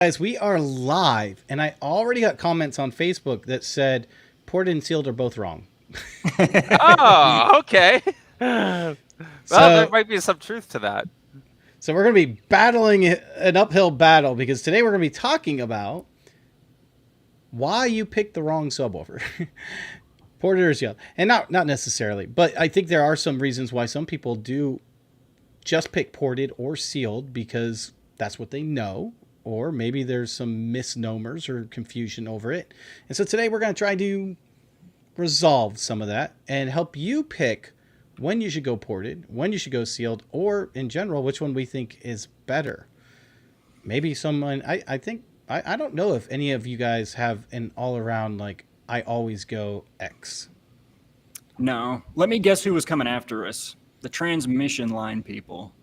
Guys, we are live, and I already got comments on Facebook that said ported and sealed are both wrong. Oh, okay. Well, there might be some truth to that. So we're going to be battling an uphill battle because today we're going to be talking about why you picked the wrong subwoofer. Ported or sealed. And not necessarily, but I think there are some reasons why some people do just pick ported or sealed because that's what they know. Or maybe there's some misnomers or confusion over it. And so today we're going to try to resolve some of that and help you pick when you should go ported, when you should go sealed, or in general, which one we think is better. Maybe someone, I think, I don't know if any of you guys have an all around, like, I always go X. No. Let me guess who was coming after us. The transmission line people.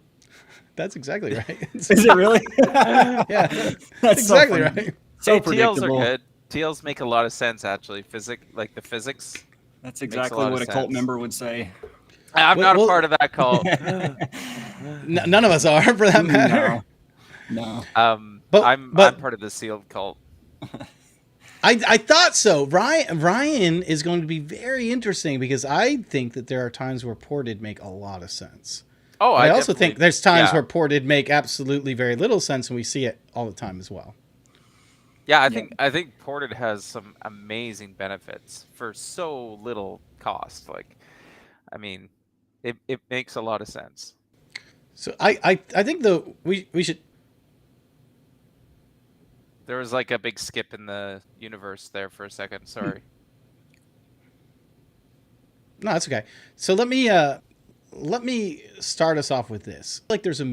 That's exactly right. Is it really? Yeah, that's exactly so right. So hey, predictable. TLs are good. TLs make a lot of sense, actually. The physics. That's exactly what a cult member would say. I'm not a part of that cult. None of us are, for that matter. No. But I'm part of the sealed cult. I thought so. Ryan is going to be very interesting because I think that there are times where ported make a lot of sense. Oh, I also think there's times where ported make absolutely very little sense, and we see it all the time as well. Yeah, I think ported has some amazing benefits for so little cost. Like, I mean, it makes a lot of sense. So I think we should. There was like a big skip in the universe there for a second. Sorry. No, that's okay. So let me start us off with this. Like there's a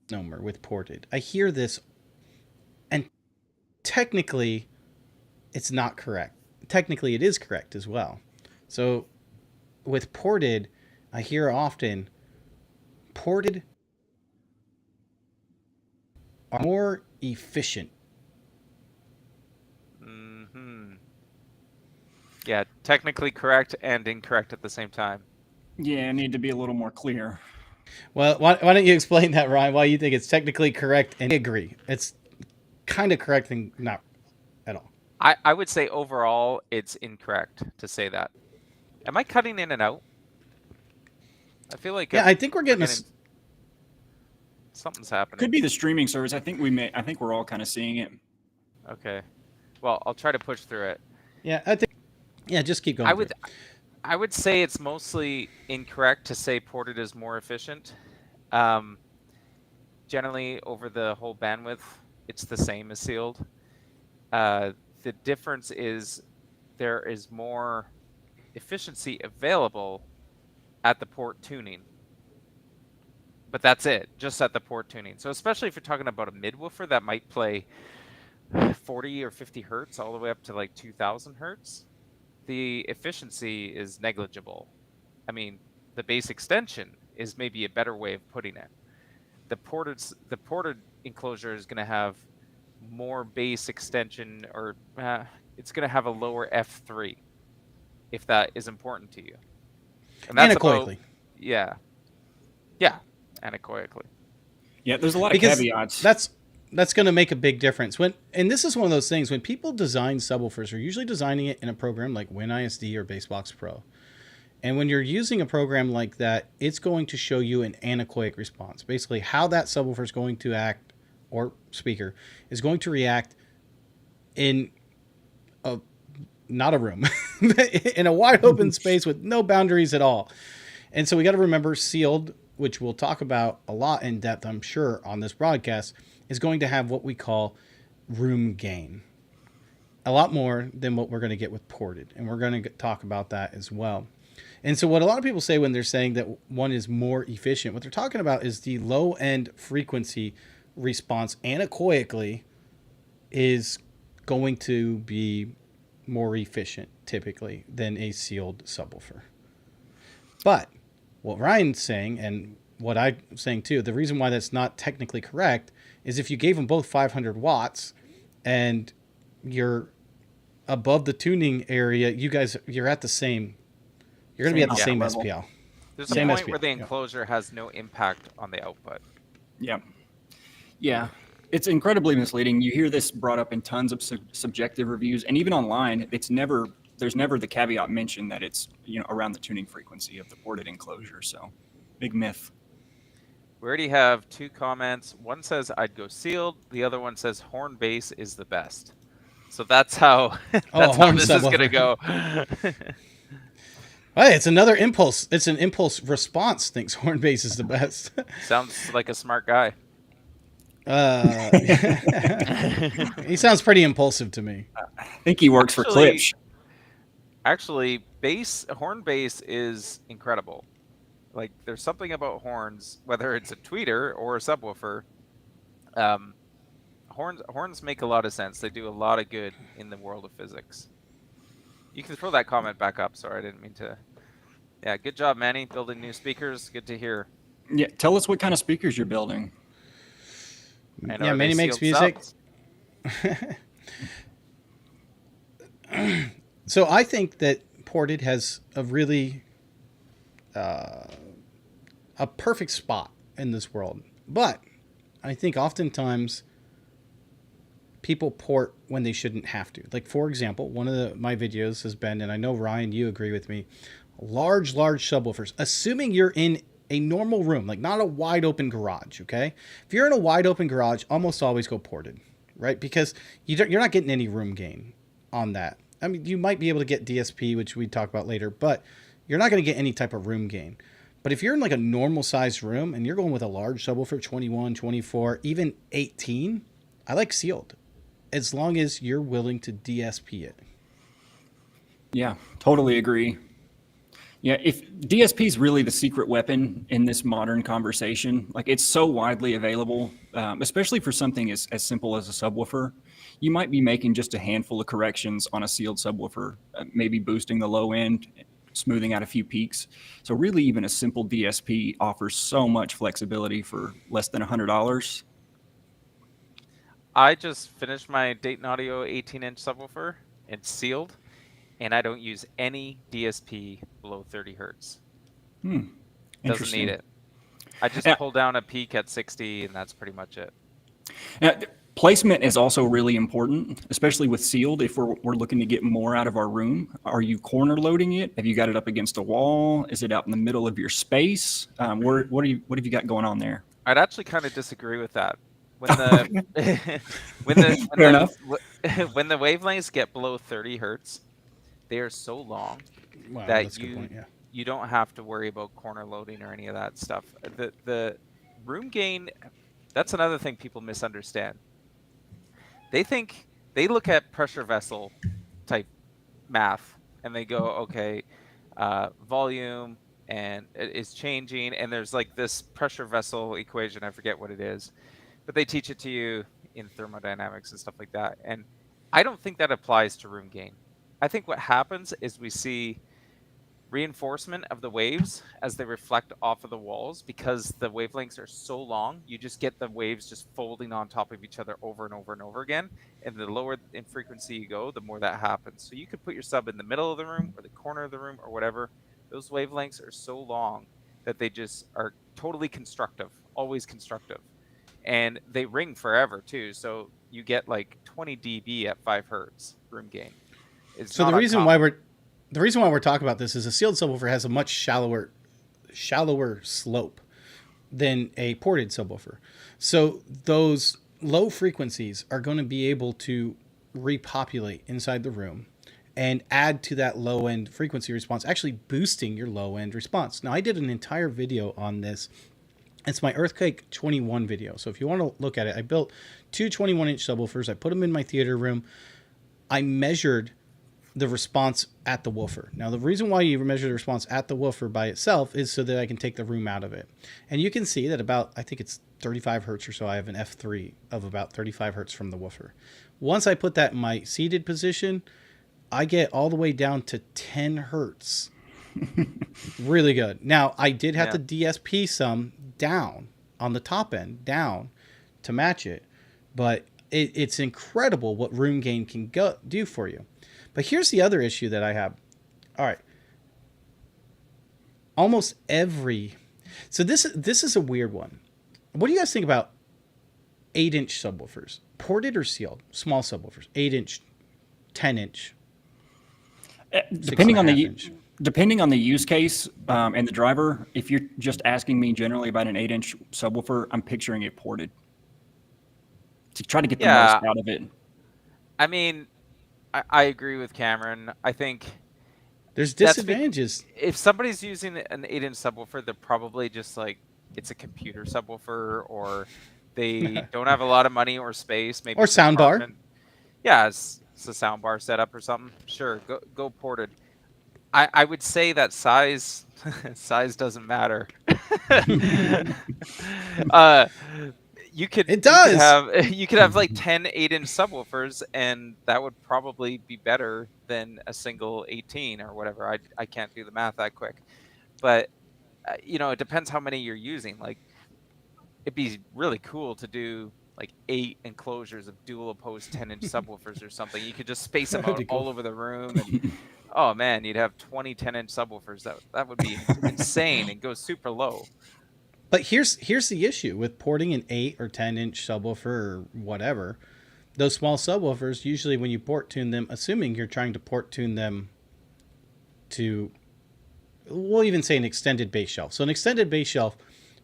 misnomer with ported. I hear this, and technically, it's not correct. Technically, it is correct as well. So with ported, I hear often ported are more efficient. Mm-hmm. Yeah, technically correct and incorrect at the same time. Yeah, I need to be a little more clear. Well, why don't you explain that, Ryan? Why you think it's technically correct and I agree. It's kind of correct and not at all. I would say overall it's incorrect to say that. Am I cutting in and out? I feel like I think we're getting something's happening. Could be the streaming service. I think we're all kind of seeing it. Okay. Well, I'll try to push through it. Yeah, just keep going. I would say it's mostly incorrect to say ported is more efficient. Generally, over the whole bandwidth, it's the same as sealed. The difference is there is more efficiency available at the port tuning. But that's it, just at the port tuning. So especially if you're talking about a mid-woofer that might play 40 or 50 hertz all the way up to like 2000 hertz, the efficiency is negligible. I mean, the bass extension is maybe a better way of putting it. The ported enclosure is going to have more bass extension, or it's going to have a lower F3, if that is important to you. And that's anechoically. Yeah, anechoically. Yeah, there's a lot of caveats. That's going to make a big difference. And this is one of those things, when people design subwoofers, they're usually designing it in a program like WinISD or Basebox Pro. And when you're using a program like that, it's going to show you an anechoic response. Basically, how that subwoofer is going to act, or speaker, is going to react in not a room, in a wide open space with no boundaries at all. And so we got to remember sealed, which we'll talk about a lot in depth, I'm sure, on this broadcast, is going to have what we call room gain. A lot more than what we're going to get with ported. And we're going to talk about that as well. And so what a lot of people say when they're saying that one is more efficient, what they're talking about is the low end frequency response anechoically is going to be more efficient typically than a sealed subwoofer. But what Ryan's saying, and what I'm saying too, the reason why that's not technically correct is if you gave them both 500 watts and you're above the tuning area, you're at the same, you're going to be at the same level. SPL. There's a point where the enclosure has no impact on the output. Yeah. Yeah. It's incredibly misleading. You hear this brought up in tons of subjective reviews, and even online, there's never the caveat mentioned that it's around the tuning frequency of the ported enclosure. So, big myth. We already have 2 comments. One says I'd go sealed. The other one says horn bass is the best. So that's how how horn this is gonna subwoofer. go. Hey, it's another impulse. It's an impulse response. Thinks horn bass is the best. Sounds like a smart guy. He sounds pretty impulsive to me. I think he works for Klipsch. Actually, horn bass is incredible. Like, there's something about horns, whether it's a tweeter or a subwoofer. Horns make a lot of sense. They do a lot of good in the world of physics. You can throw that comment back up. Sorry, I didn't mean to. Yeah, good job, Manny, building new speakers. Good to hear. Yeah, tell us what kind of speakers you're building. And yeah, Manny makes music. So I think that ported has a really a perfect spot in this world. But I think oftentimes people port when they shouldn't have to. Like, for example, one of my videos has been, and I know, Ryan, you agree with me, large subwoofers. Assuming you're in a normal room, like not a wide open garage, okay? If you're in a wide open garage, almost always go ported, right? Because you're not getting any room gain on that. I mean, you might be able to get DSP, which we talk about later, but you're not going to get any type of room gain. But if you're in like a normal sized room and you're going with a large subwoofer, 21, 24, even 18, I like sealed, as long as you're willing to DSP it. Yeah, totally agree. Yeah, if DSP is really the secret weapon in this modern conversation, like it's so widely available, especially for something as simple as a subwoofer, you might be making just a handful of corrections on a sealed subwoofer, maybe boosting the low end, smoothing out a few peaks. So really even a simple DSP offers so much flexibility for less than $100. I just finished my Dayton Audio 18-inch subwoofer. It's sealed, and I don't use any DSP below 30 hertz. Doesn't need it. I just pull down a peak at 60, and that's pretty much it. Now, placement is also really important, especially with sealed. If we're looking to get more out of our room, are you corner loading it? Have you got it up against a wall? Is it out in the middle of your space? What have you got going on there? I'd actually kind of disagree with that. When the when the wavelengths get below 30 hertz, they are so long that you don't have to worry about corner loading or any of that stuff. The room gain, that's another thing people misunderstand. They look at pressure vessel type math and they go, okay, volume and it is changing, and there's like this pressure vessel equation, I forget what it is, but they teach it to you in thermodynamics and stuff like that. And I don't think that applies to room gain. I think what happens is we see reinforcement of the waves as they reflect off of the walls, because the wavelengths are so long, you just get the waves just folding on top of each other over and over and over again. And the lower in frequency you go, the more that happens. So you could put your sub in the middle of the room or the corner of the room or whatever. Those wavelengths are so long that they just are totally constructive, always constructive. And they ring forever too. So you get like 20 dB at 5 hertz room gain. So the reason why we're talking about this is a sealed subwoofer has a much shallower slope than a ported subwoofer. So those low frequencies are going to be able to repopulate inside the room and add to that low end frequency response, actually boosting your low end response. Now, I did an entire video on this. It's my Earthquake 21 video. So if you want to look at it, I built 2 21-inch subwoofers. I put them in my theater room. I measured the response at the woofer. Now, the reason why you measure the response at the woofer by itself is so that I can take the room out of it. And you can see that about, I think it's 35 hertz or so, I have an F3 of about 35 hertz from the woofer. Once I put that in my seated position, I get all the way down to 10 hertz. Really good. Now, I did have to DSP some down on the top end, down to match it. But it's incredible what room gain can do for you. But here's the other issue that I have. All right. Almost every... So this is a weird one. What do you guys think about 8-inch subwoofers, ported or sealed, small subwoofers, 8-inch, 10-inch, Depending on 6.5 the inch. depending on the use case and the driver, if you're just asking me generally about an 8-inch subwoofer, I'm picturing it ported to try to get the Yeah, most out of it. I mean, I agree with Cameron. I think There's that's disadvantages. if somebody's using an 8-inch subwoofer, they're probably just like it's a computer subwoofer, or they don't have a lot of money or space, maybe Or it's an soundbar. apartment. Yeah, it's a soundbar setup or something. Sure, go ported. I would say that size size doesn't matter. uh, It does. you could have like 10 8-inch subwoofers, and that would probably be better than a single 18 or whatever. I can't do the math that quick, but it depends how many you're using. Like, it'd be really cool to do like 8 enclosures of dual opposed 10-inch subwoofers or something. You could just space them That would out be cool. all over the room, and oh man, you'd have 20 10-inch subwoofers. That would be insane and go super low. But here's the issue with porting an 8 or 10-inch subwoofer or whatever. Those small subwoofers, usually when you port tune them, assuming you're trying to port tune them to, we'll even say an extended bass shelf. So an extended bass shelf,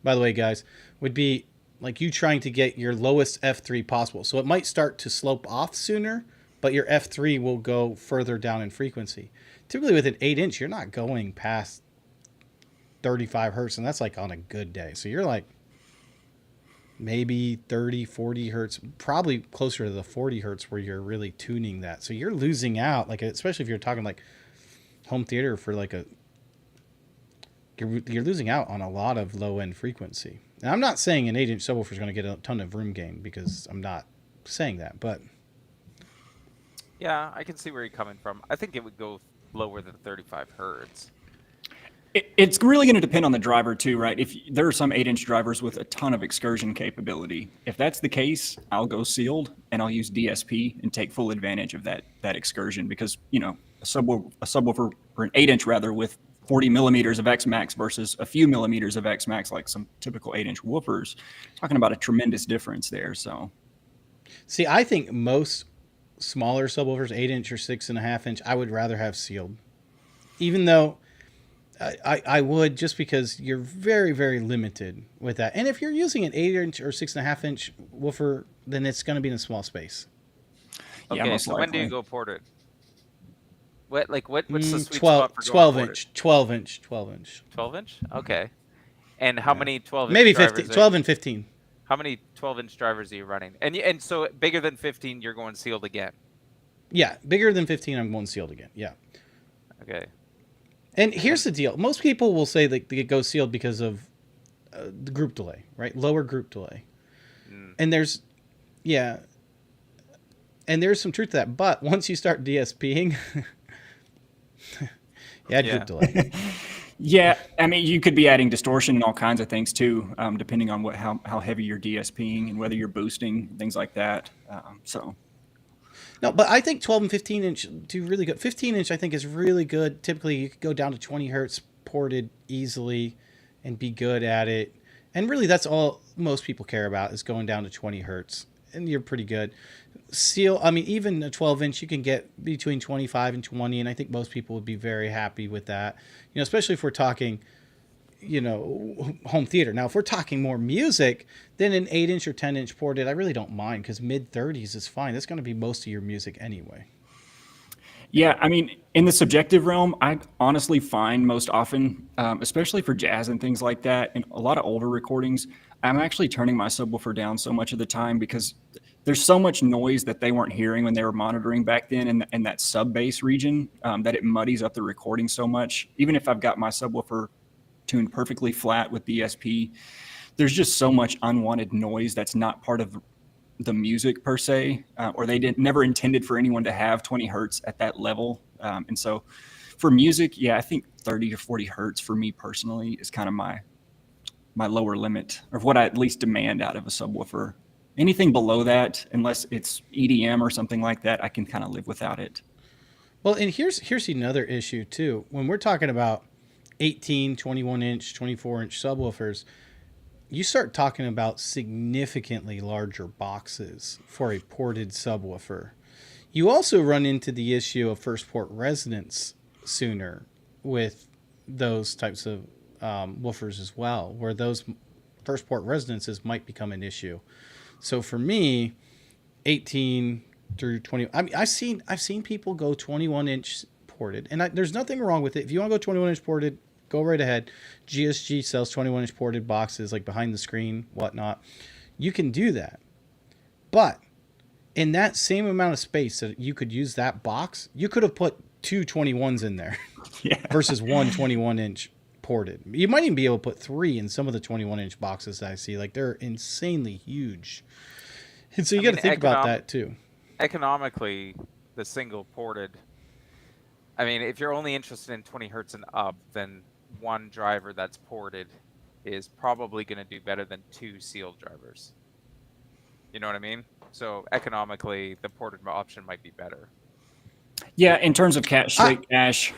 by the way, guys, would be like you trying to get your lowest F3 possible. So it might start to slope off sooner, but your F3 will go further down in frequency. Typically with an 8-inch, you're not going past 35 hertz, and that's like on a good day. So you're like maybe 30, 40 hertz, probably closer to the 40 hertz where you're really tuning that. So you're losing out, like, especially if you're talking like home theater for like you're losing out on a lot of low end frequency. And I'm not saying an 8-inch subwoofer is going to get a ton of room gain, because I'm not saying that, but Yeah, I can see where you're coming from. I think it would go lower than 35 hertz. It's really going to depend on the driver too, right? If there are some 8-inch drivers with a ton of excursion capability, if that's the case, I'll go sealed and I'll use DSP and take full advantage of that excursion, because a subwoofer, or an 8-inch rather, with 40 millimeters of X max versus a few millimeters of X max like some typical 8-inch woofers, talking about a tremendous difference there. So, see, I think most smaller subwoofers, 8-inch or 6.5-inch, I would rather have sealed, even though I would, just because you're very, very limited with that. And if you're using an 8-inch or 6.5-inch woofer, then it's going to be in a small space. yeah, Okay, most so when do you likely. go ported? What's the sweet 12, spot for going 12 ported? inch, 12 inch, 12 inch. 12-inch? Okay. And how many 12-inch Maybe drivers 15, 12 and 15. How many 12-inch drivers are you running? And so bigger than 15, you're going sealed again. Yeah, bigger than 15, I'm going sealed again. Yeah. Okay. And here's the deal. Most people will say that they go sealed because of the group delay, right? Lower group delay. And there's some truth to that. But once you start DSPing, group delay. Yeah, I mean, you could be adding distortion and all kinds of things too, depending on how heavy you're DSPing and whether you're boosting, things like that. No, but I think 12 and 15-inch do really good. 15-inch, I think, is really good. Typically, you could go down to 20 hertz ported easily and be good at it. And really, that's all most people care about, is going down to 20 hertz. And you're pretty good. Even a 12-inch, you can get between 25 and 20, and I think most people would be very happy with that. Especially if we're talking, home theater. Now, if we're talking more music, then an 8-inch or 10-inch ported, I really don't mind, because mid-30s is fine. That's going to be most of your music anyway. Yeah, I mean, in the subjective realm, I honestly find most often, especially for jazz and things like that, and a lot of older recordings, I'm actually turning my subwoofer down so much of the time, because there's so much noise that they weren't hearing when they were monitoring back then in that sub bass region, that it muddies up the recording so much. Even if I've got my subwoofer tuned perfectly flat with DSP, there's just so much unwanted noise that's not part of the music per se, or they never intended for anyone to have 20 hertz at that level. And so for music, yeah, I think 30 or 40 hertz for me personally is kind of my lower limit, or what I at least demand out of a subwoofer. Anything below that, unless it's EDM or something like that, I can kind of live without it. Well, and here's another issue too. When we're talking about 18, 21-inch, 24-inch subwoofers, you start talking about significantly larger boxes for a ported subwoofer. You also run into the issue of first port resonance sooner with those types of woofers as well, where those first port resonances might become an issue. So for me, 18 through 20, I mean, I've seen people go 21-inch ported, and there's nothing wrong with it. If you want to go 21-inch ported, go right ahead. GSG sells 21-inch ported boxes, like behind the screen, whatnot. You can do that. But in that same amount of space that you could use that box, you could have put two 21s in there versus one 21-inch ported. You might even be able to put 3 in some of the 21-inch boxes that I see. Like, they're insanely huge. And so you got to think about that too. Economically, the single ported, I mean, if you're only interested in 20 hertz and up, then one driver that's ported is probably going to do better than 2 sealed drivers. You know what I mean? So economically, the ported option might be better. Yeah, in terms of straight cash.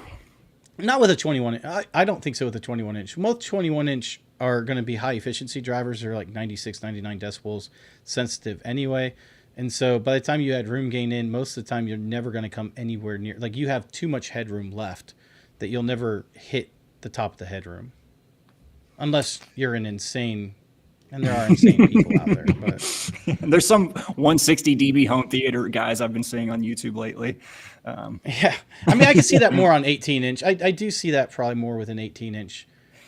Not with a 21. I don't think so with a 21-inch. Most 21-inch are going to be high efficiency drivers. They're like 96, 99 decibels sensitive anyway. And so by the time you add room gain in, most of the time you're never going to come anywhere near. Like, you have too much headroom left that you'll never hit the top of the headroom. Unless you're an insane, and there are insane people out there. But there's some 160 dB home theater guys I've been seeing on YouTube lately. Yeah. I mean, I can see that more on 18-inch. I do see that probably more with an 18-inch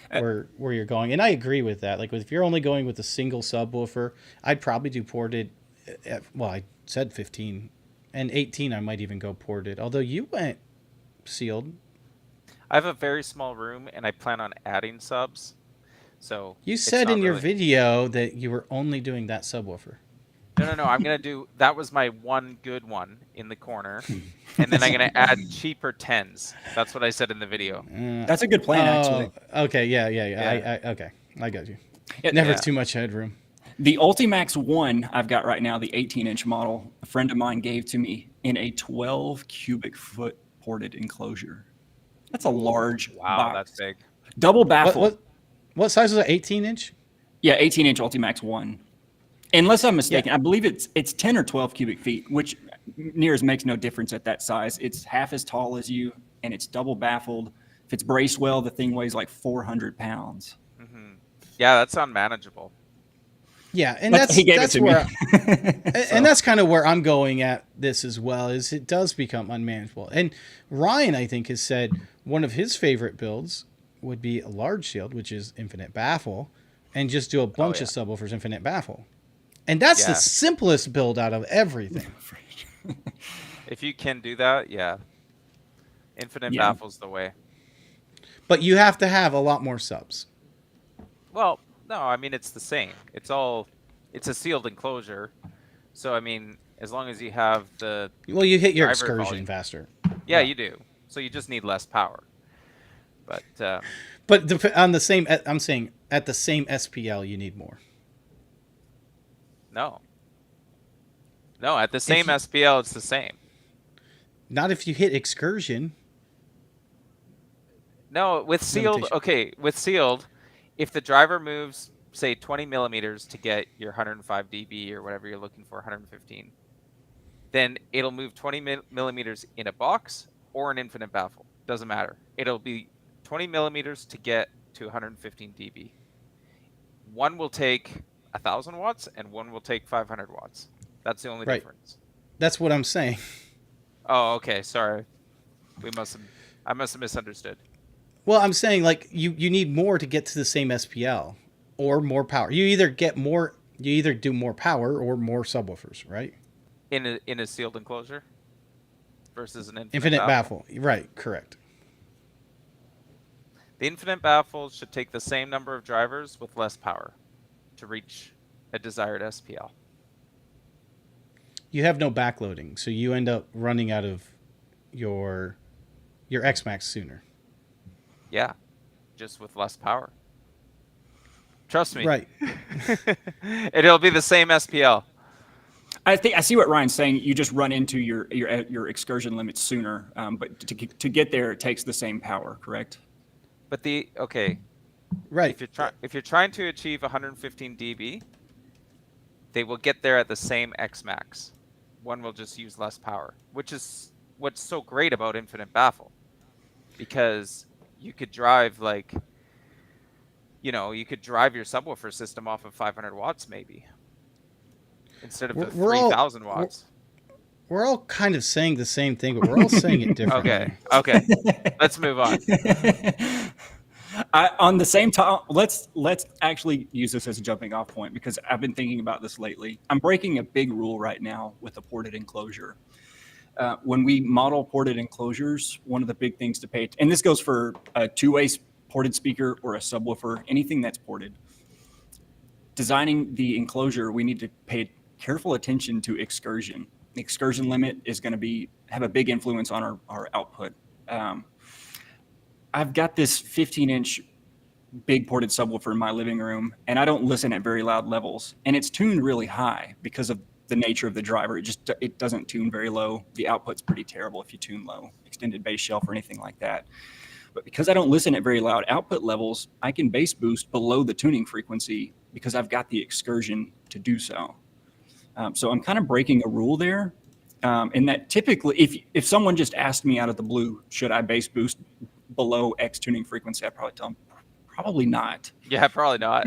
where you're going. And I agree with that. Like, if you're only going with a single subwoofer, I'd probably do ported. Well, I said 15. And 18, I might even go ported. Although you went sealed. I have a very small room, and I plan on adding subs. So you said in your video that you were only doing that subwoofer. No. I'm going to do, that was my one good one in the corner. And then I'm going to add cheaper 10s. That's what I said in the video. That's a good plan, actually. Okay, yeah. Okay, I got you. Never too much headroom. The Ultimax 1 I've got right now, the 18-inch model, a friend of mine gave to me in a 12 cubic foot ported enclosure. That's a large box. That's big. Double baffle. What size was that, 18-inch? Yeah, 18-inch Ultimax 1. Unless I'm mistaken, I believe it's 10 or 12 cubic feet, which makes no difference at that size. It's half as tall as you, and it's double baffled. If it's braced well, the thing weighs like 400 pounds. Mm-hmm. Yeah, that's unmanageable. Yeah, and that's where, and that's kind of where I'm going at this as well. Is it does become unmanageable. And Ryan, I think, has said one of his favorite builds would be a large sealed, which is infinite baffle, and just do a bunch of subwoofers infinite baffle. And that's the simplest build out of everything. If you can do that, infinite baffle's the way. But you have to have a lot more subs. Well, no, I mean, it's the same. It's a sealed enclosure. So, I mean, as long as you have the... Well, you hit your excursion faster. Yeah, you do. So you just need less power. But on the same, I'm saying at the same SPL, you need more. No, at the same SPL, it's the same. Not if you hit excursion. No, with sealed, with sealed, if the driver moves, say, 20 millimeters to get your 105 dB or whatever you're looking for, 115, then it'll move 20 millimeters in a box or an infinite baffle. Doesn't matter. It'll be 20 millimeters to get to 115 dB. One will take 1,000 watts and one will take 500 watts. That's the only difference. That's what I'm saying. Oh, okay. Sorry. I must have misunderstood. Well, I'm saying, like, you need more to get to the same SPL or more power. You either do more power or more subwoofers, right? In a sealed enclosure versus an infinite baffle. Right, correct. The infinite baffle should take the same number of drivers with less power to reach a desired SPL. You have no backloading, so you end up running out of your X-Max sooner. Yeah, just with less power. Trust me. Right. It'll be the same SPL. I see what Ryan's saying. You just run into your excursion limit sooner, but to get there, it takes the same power, correct? But Right. If you're trying to achieve 115 dB, they will get there at the same X max. One will just use less power, which is what's so great about Infinite Baffle, because you could drive you could drive your subwoofer system off of 500 watts maybe instead of the 3,000 watts. We're all kind of saying the same thing, but we're all saying it differently. Okay. Let's move on. On the same time, let's actually use this as a jumping off point, because I've been thinking about this lately. I'm breaking a big rule right now with a ported enclosure. When we model ported enclosures, one of the big things to pay, and this goes for a two-way ported speaker or a subwoofer, anything that's ported. Designing the enclosure, we need to pay careful attention to excursion. The excursion limit is going to have a big influence on our output. I've got this 15-inch big ported subwoofer in my living room, and I don't listen at very loud levels. And it's tuned really high because of the nature of the driver. It doesn't tune very low. The output's pretty terrible if you tune low, extended bass shelf or anything like that. But because I don't listen at very loud output levels, I can bass boost below the tuning frequency because I've got the excursion to do so. So I'm kind of breaking a rule there. In that typically, if someone just asked me out of the blue, should I bass boost below X tuning frequency, I'd probably tell them, probably not. Yeah, probably not.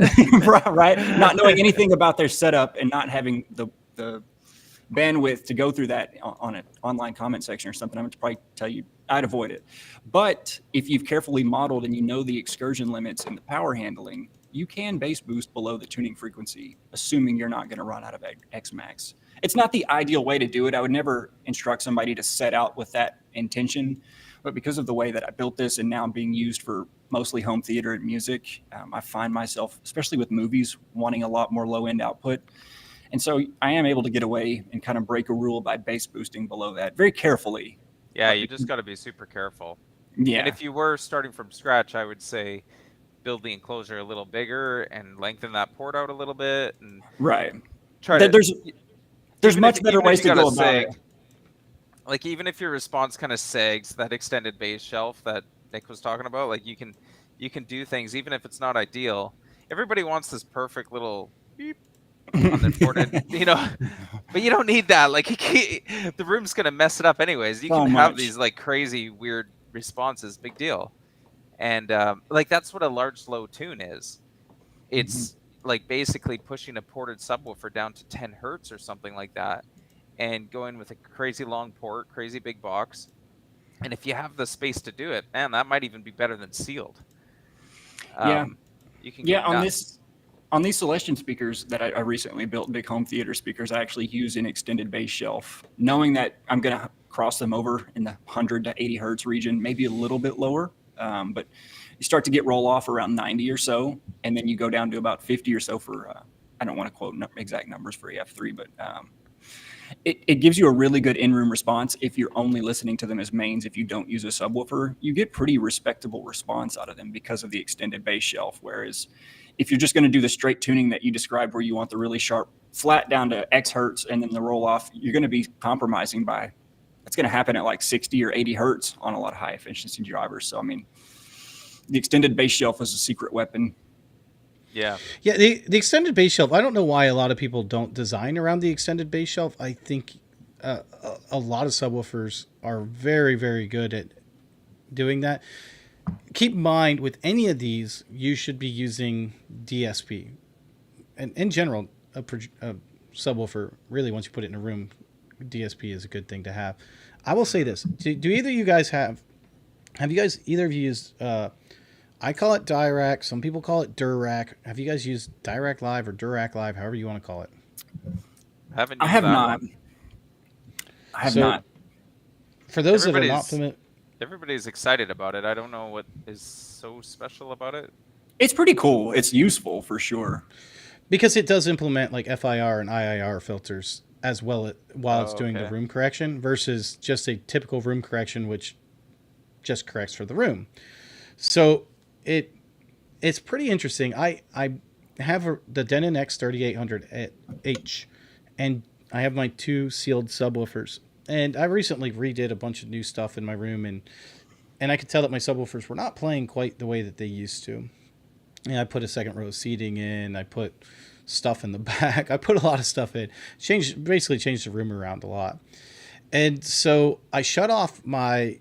Right? Not knowing anything about their setup and not having the bandwidth to go through that on an online comment section or something, I would probably tell you I'd avoid it. But if you've carefully modeled and you know the excursion limits and the power handling, you can bass boost below the tuning frequency, assuming you're not going to run out of X max. It's not the ideal way to do it. I would never instruct somebody to set out with that intention, but because of the way that I built this and now being used for mostly home theater and music, I find myself, especially with movies, wanting a lot more low end output. And so I am able to get away and kind of break a rule by bass boosting below that very carefully. Yeah, you just got to be super careful. Yeah. And if you were starting from scratch, I would say build the enclosure a little bigger and lengthen that port out a little bit. And right. Try to, there's much better ways to go about it. Like even if your response kind of sags, that extended bass shelf that Nick was talking about, like you can do things even if it's not ideal. Everybody wants this perfect little beep on the ported, but you don't need that. Like the room's gonna mess it up anyways. You can have these like crazy weird responses, big deal. And like that's what a large low tune is. It's like basically pushing a ported subwoofer down to 10 hertz or something like that, and going with a crazy long port, crazy big box. And if you have the space to do it, man, that might even be better than sealed. You can get nuts. On these Celestion speakers that I recently built, big home theater speakers, I actually use an extended bass shelf, knowing that I'm going to cross them over in the 100 to 80 hertz region, maybe a little bit lower. But you start to get roll off around 90 or so, and then you go down to about 50 or so for, I don't want to quote exact numbers for EF3, but it gives you a really good in-room response if you're only listening to them as mains. If you don't use a subwoofer, you get pretty respectable response out of them because of the extended bass shelf. Whereas if you're just going to do the straight tuning that you described, where you want the really sharp flat down to X hertz and then the roll off, you're going to be compromising by, it's going to happen at like 60 or 80 hertz on a lot of high efficiency drivers. So, I mean, the extended bass shelf is a secret weapon. Yeah. Yeah, the extended bass shelf, I don't know why a lot of people don't design around the extended bass shelf. I think a lot of subwoofers are very, very good at doing that. Keep in mind, with any of these, you should be using DSP. And in general, a subwoofer, really, once you put it in a room, DSP is a good thing to have. I will say this. Do either of you guys have you guys, either of you used, I call it Dirac, some people call it Dirac. Have you guys used Dirac Live or Dirac Live, however you want to call it? I have not. I have not. For those that are not familiar, everybody's excited about it. I don't know what is so special about it. It's pretty cool. It's useful for sure. Because it does implement like FIR and IIR filters as well while it's doing the room correction versus just a typical room correction, which just corrects for the room. So it's pretty interesting. I have the Denon X3800H, and I have my two sealed subwoofers. And I recently redid a bunch of new stuff in my room, and I could tell that my subwoofers were not playing quite the way that they used to. Yeah, I put a second row of seating in. I put stuff in the back. I put a lot of stuff in. Basically changed the room around a lot. And so I shut off my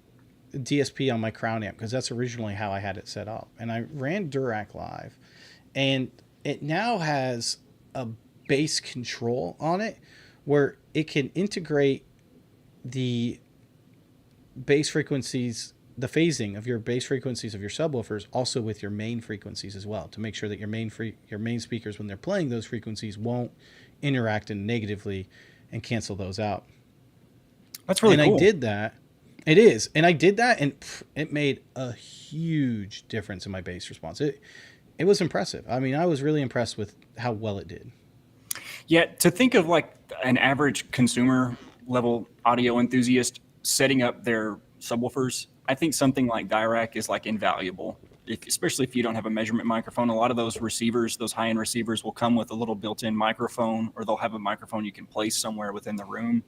DSP on my crown amp because that's originally how I had it set up. And I ran Dirac live. And it now has a bass control on it where it can integrate the bass frequencies, the phasing of your bass frequencies of your subwoofers also with your main frequencies as well, to make sure that your main speakers, when they're playing those frequencies, won't interact and negatively and cancel those out. That's really cool. And I did that. It is. And I did that, and it made a huge difference in my bass response. It was impressive. I mean, I was really impressed with how well it did. Yeah, to think of like an average consumer level audio enthusiast setting up their subwoofers, I think something like Dirac is like invaluable. Especially if you don't have a measurement microphone. A lot of those receivers, those high-end receivers, will come with a little built-in microphone, or they'll have a microphone you can place somewhere within the room.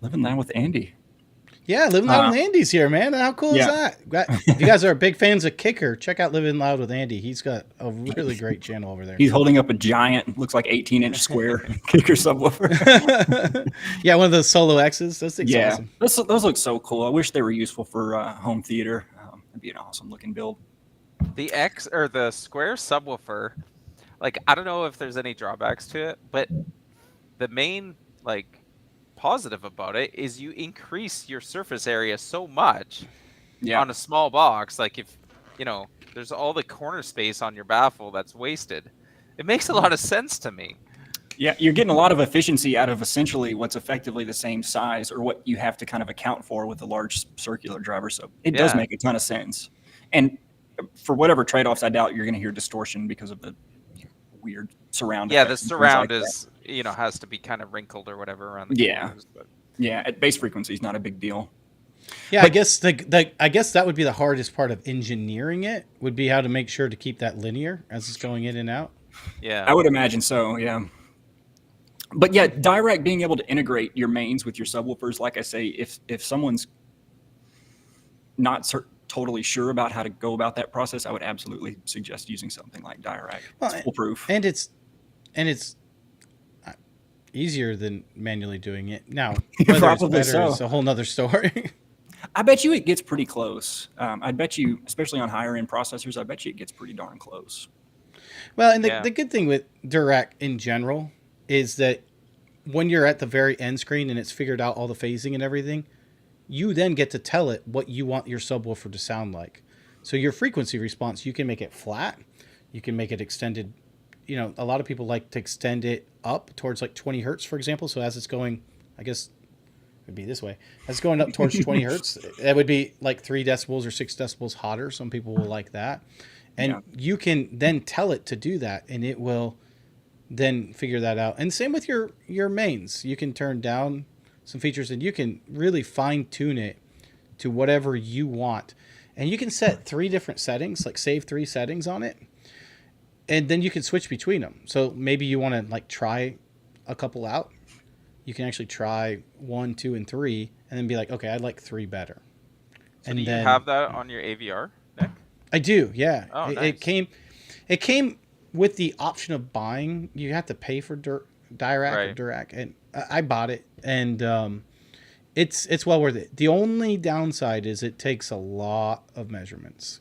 Living that with Andy. Yeah, Living Loud with Andy's here, man. How cool is that? If you guys are big fans of Kicker, check out Living Loud with Andy. He's got a really great channel over there. He's holding up a giant, looks like 18-inch square Kicker subwoofer. Yeah, one of those Solo X's. Those things are awesome. Those look so cool. I wish they were useful for home theater. It'd be an awesome looking build. The the square subwoofer, like, I don't know if there's any drawbacks to it, but the main positive about it is you increase your surface area so much on a small box. Like, if there's all the corner space on your baffle that's wasted, it makes a lot of sense to me. Yeah, you're getting a lot of efficiency out of essentially what's effectively the same size, or what you have to kind of account for with a large circular driver. So it does make a ton of sense. And for whatever trade-offs, I doubt you're going to hear distortion because of the weird surround. Yeah, the surround is has to be kind of wrinkled or whatever around the corners. But. Yeah, at bass frequency is not a big deal. Yeah, but I guess that would be the hardest part of engineering it, would be how to make sure to keep that linear as it's going in and out. Yeah, I would imagine so. Yeah. But yeah, Dirac being able to integrate your mains with your subwoofers, like I say, if someone's not totally sure about how to go about that process, I would absolutely suggest using something like Dirac. It's foolproof. And it's easier than manually doing it. Now, whether it's better is a whole nother story. I bet you it gets pretty close. I bet you, especially on higher end processors, I bet you it gets pretty darn close. Well, and the good thing with Dirac in general is that when you're at the very end screen and it's figured out all the phasing and everything, you then get to tell it what you want your subwoofer to sound like. So your frequency response, you can make it flat, you can make it extended. A lot of people like to extend it up towards like 20 hertz, for example. So as it's going, I guess it would be this way. As it's going up towards 20 hertz, that would be like 3 decibels or 6 decibels hotter. Some people will like that. And you can then tell it to do that, and it will then figure that out. And same with your mains. You can turn down some features, and you can really fine tune it to whatever you want. And you can set 3 different settings, like save 3 settings on it. And then you can switch between them. So maybe you want to try a couple out. You can actually try 1, 2, and 3, and then be like, okay, I like 3 better. So do you have that on your AVR, Nick? I do, yeah. Oh, nice. It came with the option of buying. You have to pay for Dirac, and I bought it, and it's well worth it. The only downside is it takes a lot of measurements.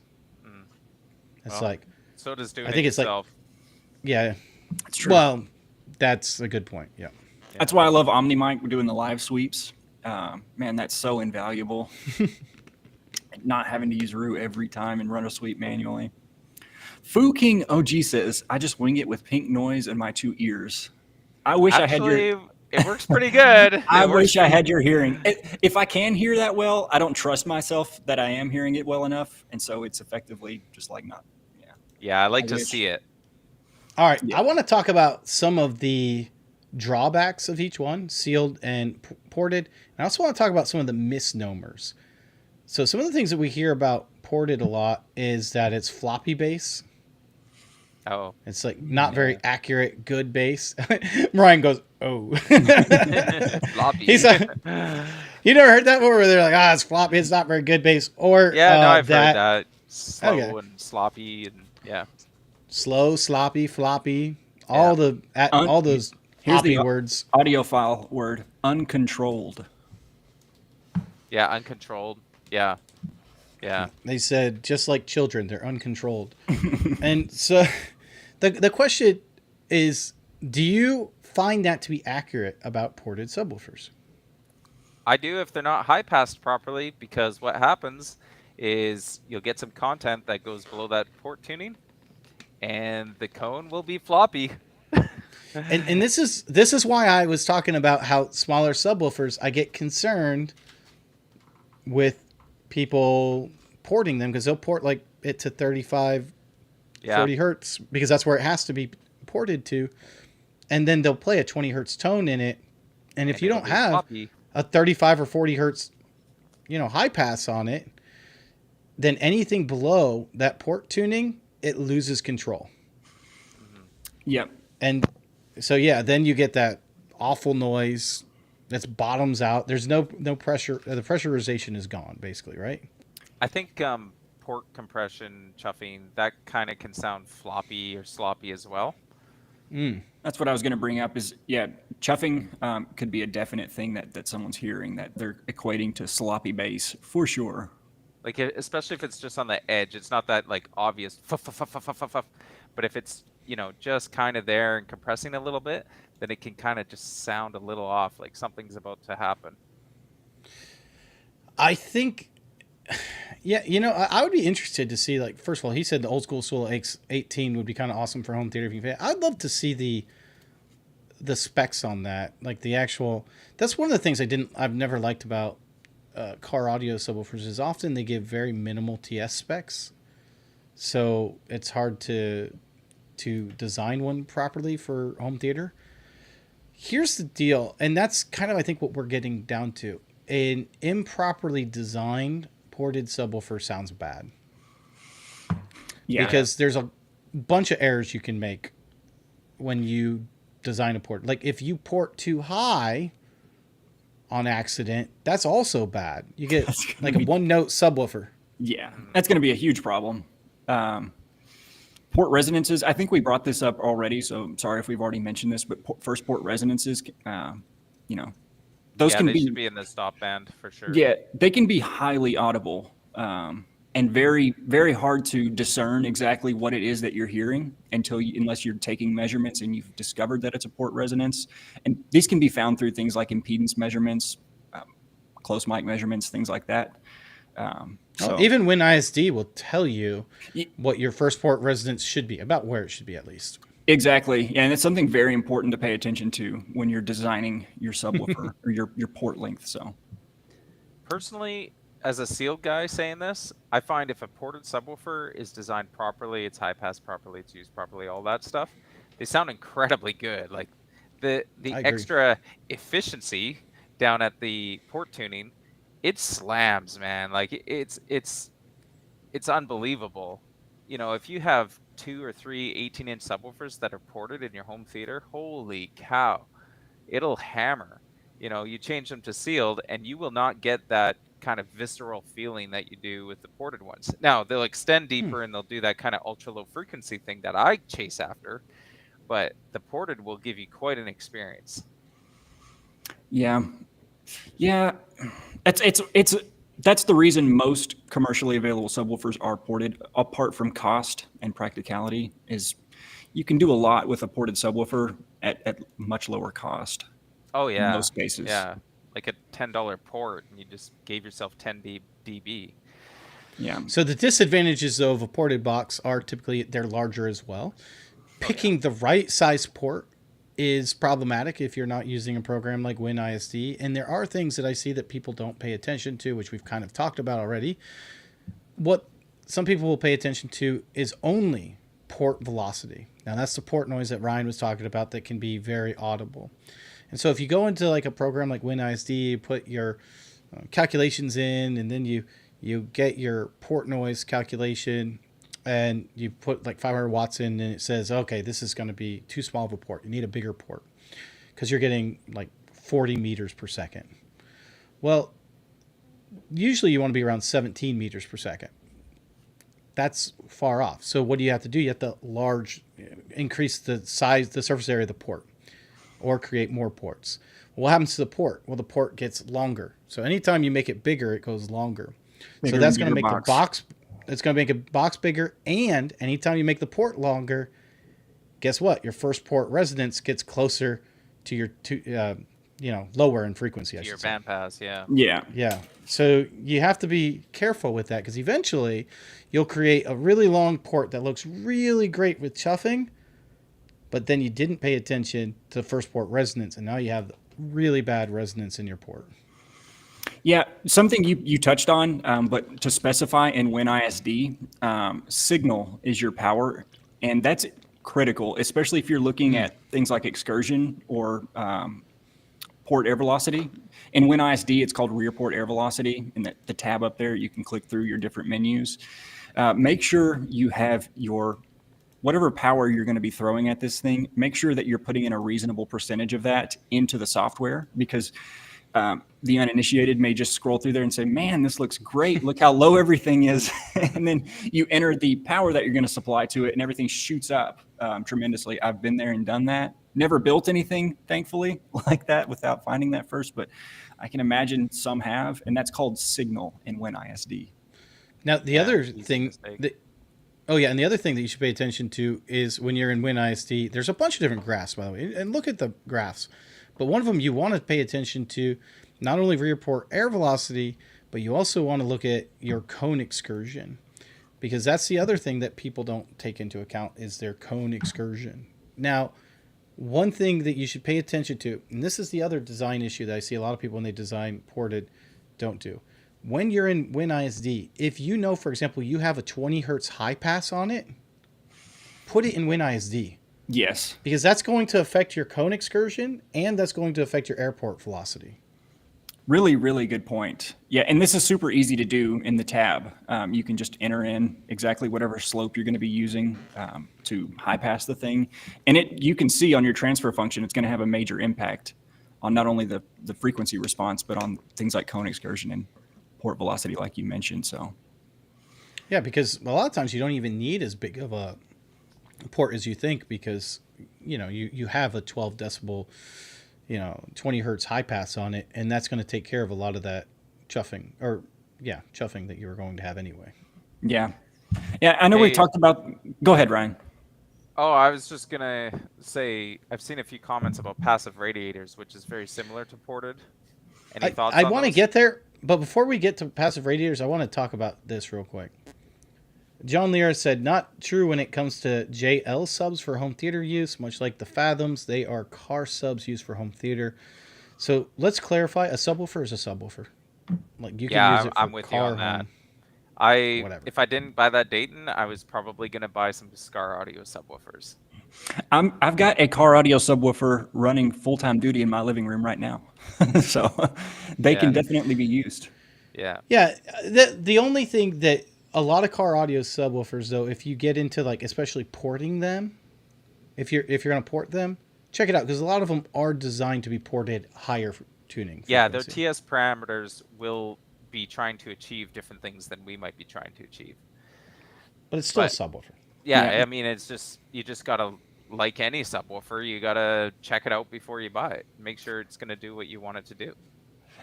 It's so does doing I think it it's yourself. Yeah, that's true. Well, that's a good point. Yeah. That's why I love OmniMic doing the live sweeps. Man, that's so invaluable. Not having to use root every time and run a sweep manually. Foo King OG says, I just wing it with pink noise in my 2 ears. I wish I had your... It works pretty good. I wish I had your hearing. If I can hear that well, I don't trust myself that I am hearing it well enough. And so it's effectively just like not... Yeah, I like to see it. All right. Yeah. I want to talk about some of the drawbacks of each one, sealed and ported. And I also want to talk about some of the misnomers. So some of the things that we hear about ported a lot is that it's floppy bass. Oh. It's not very accurate, good bass. Ryan goes, oh. Floppy. You never heard that before where they're like, it's floppy, it's not very good bass? Or I've heard that. Slow and sloppy, and yeah. Slow, sloppy, floppy, Yeah. all those Here's hoppy the words. audiophile word: uncontrolled. Yeah, uncontrolled. Yeah. Yeah. They said just like children, they're uncontrolled. And so the question is, do you find that to be accurate about ported subwoofers? I do if they're not high passed properly, because what happens is you'll get some content that goes below that port tuning, and the cone will be floppy. And this is why I was talking about how smaller subwoofers, I get concerned with people porting them, because they'll port like it to 35, Yeah. 40 hertz, because that's where it has to be ported to. And then they'll play a 20 hertz tone in it. And if And you it'll don't be have floppy. a 35 or 40 hertz, high pass on it, then anything below that port tuning, it loses control. Yep. And so, yeah, then you get that awful noise that's bottoms out. There's no pressure. The pressurization is gone, basically, right? I think port compression, chuffing, that kind of can sound floppy or sloppy as well. That's what I was going to bring up is, yeah, chuffing could be a definite thing that someone's hearing, that they're equating to sloppy bass for sure. Like, especially if it's just on the edge. It's not that like obvious fuff, fuff, fuff, fuff, fuff, fuff. But if it's, just kind of there and compressing a little bit, then it can kind of just sound a little off, like something's about to happen. I think, yeah, I would be interested to see, like, first of all, he said the old school Sewell X18 would be kind of awesome for home theater. If you can, I'd love to see the specs on that, like the actual. That's one of the things I've never liked about car audio subwoofers, is often they give very minimal TS specs, so it's hard to design one properly for home theater. Here's the deal, and that's kind of, I think, what we're getting down to. An improperly designed ported subwoofer sounds bad. Yeah. Because there's a bunch of errors you can make when you design a port. Like, if you port too high on accident, that's also bad. You get like a one-note subwoofer. Yeah, that's going to be a huge problem. Port resonances, I think we brought this up already, so I'm sorry if we've already mentioned this, but first port resonances, those Yeah, can they be should be in the stop band for sure. Yeah, they can be highly audible, and very, very hard to discern exactly what it is that you're hearing unless you're taking measurements and you've discovered that it's a port resonance. And these can be found through things like impedance measurements, close mic measurements, things like that. Even Win ISD will tell you what your first port resonance should be, about where it should be at least. Exactly. Yeah, and it's something very important to pay attention to when you're designing your subwoofer or your port length. So Personally, as a sealed guy saying this, I find if a ported subwoofer is designed properly, it's high pass properly, it's used properly, all that stuff, they sound incredibly good. Like the extra efficiency down at the port tuning, it slams, man. Like it's unbelievable. If you have 2 or 3 18-inch subwoofers that are ported in your home theater, holy cow, it'll hammer. You change them to sealed, and you will not get that kind of visceral feeling that you do with the ported ones. Now, they'll extend deeper and they'll do that kind of ultra low frequency thing that I chase after, but the ported will give you quite an experience. yeah, that's the reason most commercially available subwoofers are ported. Apart from cost and practicality, is you can do a lot with a ported subwoofer at much lower cost. Oh yeah, in most cases. Yeah, like a $10 port, and you just gave yourself 10 dB. Yeah. So the disadvantages, though, of a ported box are typically they're larger as well. Picking the right size port is problematic if you're not using a program like Win ISD. And there are things that I see that people don't pay attention to, which we've kind of talked about already. What some people will pay attention to is only port velocity. Now, that's the port noise that Ryan was talking about that can be very audible. And so if you go into like a program like Win ISD, you put your calculations in, and then you get your port noise calculation, and you put like 500 watts in, and it says, okay, this is going to be too small of a port. You need a bigger port because you're getting like 40 meters per second. Well, usually you want to be around 17 meters per second. that's far off. So what do you have to do? You have to increase the size, the surface area of the port, or create more ports. What happens to the port? Well, the port gets longer. So anytime you make it bigger, it goes longer. Bigger so that's and going to bigger make the box. It's going to make a box bigger. And anytime you make the port longer, guess what? Your first port resonance gets closer to your lower in frequency. Your bandpass, yeah. Yeah. So you have to be careful with that, because eventually you'll create a really long port that looks really great with chuffing, but then you didn't pay attention to the first port resonance, and now you have really bad resonance in your port. Yeah, something you touched on, but to specify in WinISD, signal is your power, and that's critical, especially if you're looking at things like Excursion or port air velocity. In WinISD, it's called rear port air velocity, and the tab up there, you can click through your different menus. Make sure you have your whatever power you're going to be throwing at this thing, make sure that you're putting in a reasonable percentage of that into the software, because the uninitiated may just scroll through there and say, man, this looks great. Look how low everything is. And then you enter the power that you're going to supply to it, and everything shoots up tremendously. I've been there and done that. Never built anything, thankfully, like that without finding that first, but I can imagine some have, and that's called signal in WinISD. Now, the other thing and the other thing that you should pay attention to is when you're in WinISD, there's a bunch of different graphs, by the way, and look at the graphs. But one of them you want to pay attention to, not only rear port air velocity, but you also want to look at your cone excursion, because that's the other thing that people don't take into account is their cone excursion. Now, one thing that you should pay attention to, and this is the other design issue that I see a lot of people when they design ported don't do. When you're in WinISD, if you know, for example, you have a 20 hertz high pass on it, put it in WinISD. Yes. Because that's going to affect your cone excursion, and that's going to affect your airport velocity. Really, really good point. Yeah, and this is super easy to do in the tab. You can just enter in exactly whatever slope you're going to be using to high pass the thing. And you can see on your transfer function, it's going to have a major impact on not only the frequency response, but on things like cone excursion and port velocity, like you mentioned. So, yeah, because a lot of times you don't even need as big of a port as you think, because you have a 12 decibel 20 hertz high pass on it, and that's going to take care of a lot of that chuffing that you were going to have anyway. Yeah I know we talked about. Go ahead, Ryan. Oh, I was just gonna say, I've seen a few comments about passive radiators, which is very similar to ported. Any thoughts on I want to get there, but before we get to passive radiators, I want to talk about this real quick. John Lira said, not true when it comes to JL subs for home theater use. Much like the Fathoms, they are car subs used for home theater. So let's clarify, a subwoofer is a subwoofer. Like you can use it for I'm with you on that. Whatever. If I didn't buy that Dayton, I was probably going to buy some Scar Audio subwoofers. I've got a car audio subwoofer running full-time duty in my living room right now. So they can definitely be used. Yeah. Yeah. The only thing that a lot of car audio subwoofers, though, if you get into especially porting them, if you're going to port them, check it out, because a lot of them are designed to be ported higher tuning frequency. Yeah, their TS parameters will be trying to achieve different things than we might be trying to achieve. But it's still a subwoofer. Yeah, I mean, it's just, you just got to, like any subwoofer, you got to check it out before you buy it. Make sure it's going to do what you want it to do.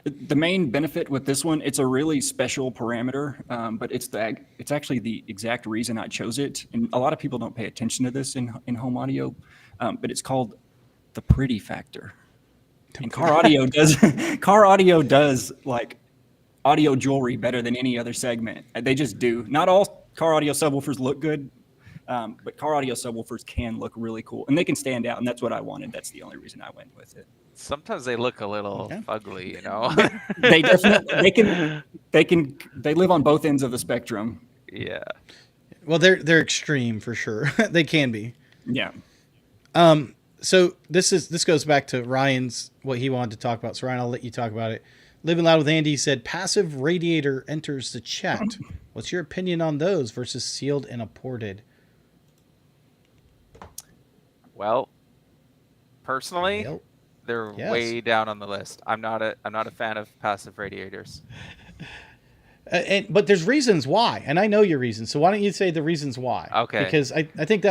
The main benefit with this one, it's a really special parameter, but it's actually the exact reason I chose it. And a lot of people don't pay attention to this in home audio, but it's called the pretty factor. And car audio does like audio jewelry better than any other segment. They just do. Not all car audio subwoofers look good, but car audio subwoofers can look really cool, and they can stand out. And that's what I wanted. That's the only reason I went with it. Sometimes they look a little ugly, They definitely they live on both ends of the spectrum. Yeah. Well, they're extreme for sure. They can be. Yeah. So this goes back to Ryan's what he wanted to talk about. So Ryan, I'll let you talk about it. Living Loud with Andy said passive radiator enters the chat. What's your opinion on those versus sealed and a ported? Well, personally, they're way down on the list. I'm not a fan of passive radiators. But there's reasons why, and I know your reasons. So why don't you say the reasons why? Okay. Because I think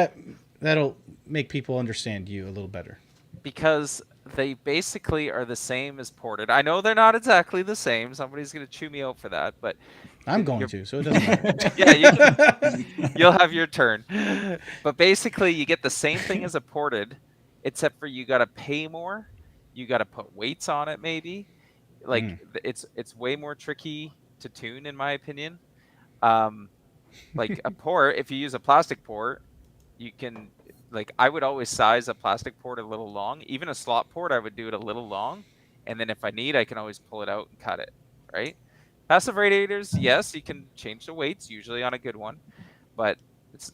that'll make people understand you a little better. Because they basically are the same as ported. I know they're not exactly the same. Somebody's going to chew me out for that, but I'm going to, so it doesn't matter. yeah, you'll have your turn. But basically, you get the same thing as a ported, except for you got to pay more. You got to put weights on it, maybe. Like it's way more tricky to tune, in my opinion. Like a port, if you use a plastic port, you can. Like I would always size a plastic port a little long. Even a slot port, I would do it a little long, and then if I need, I can always pull it out and cut it. Right? Passive radiators, yes, you can change the weights usually on a good one, but it's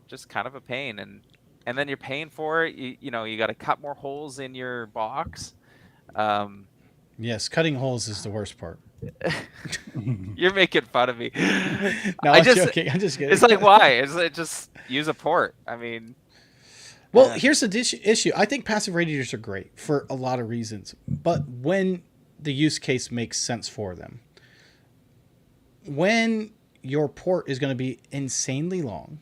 just kind of a pain, and then you're paying for it. You got to cut more holes in your box. Yes, cutting holes is the worst part. You're making fun of me. No, I'm joking. I'm just kidding. It's like, why? It just use a port. I mean, well, here's the issue. I think passive radiators are great for a lot of reasons, but when the use case makes sense for them, when your port is going to be insanely long,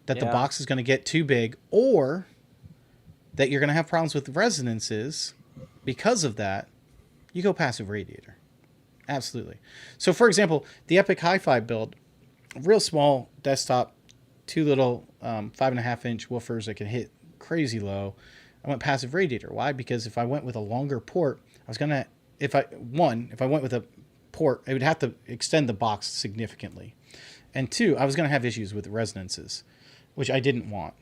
that the box is going to get too big, or that you're going to have problems with resonances because of that, you go passive radiator. Absolutely. So, for example, the Epic Hi-Fi build, real small desktop, two little 5.5-inch woofers that can hit crazy low. I went passive radiator. Why? Because if I went with a longer port, I was gonna if I went with a port, it would have to extend the box significantly, and two, I was gonna have issues with resonances, which I didn't want,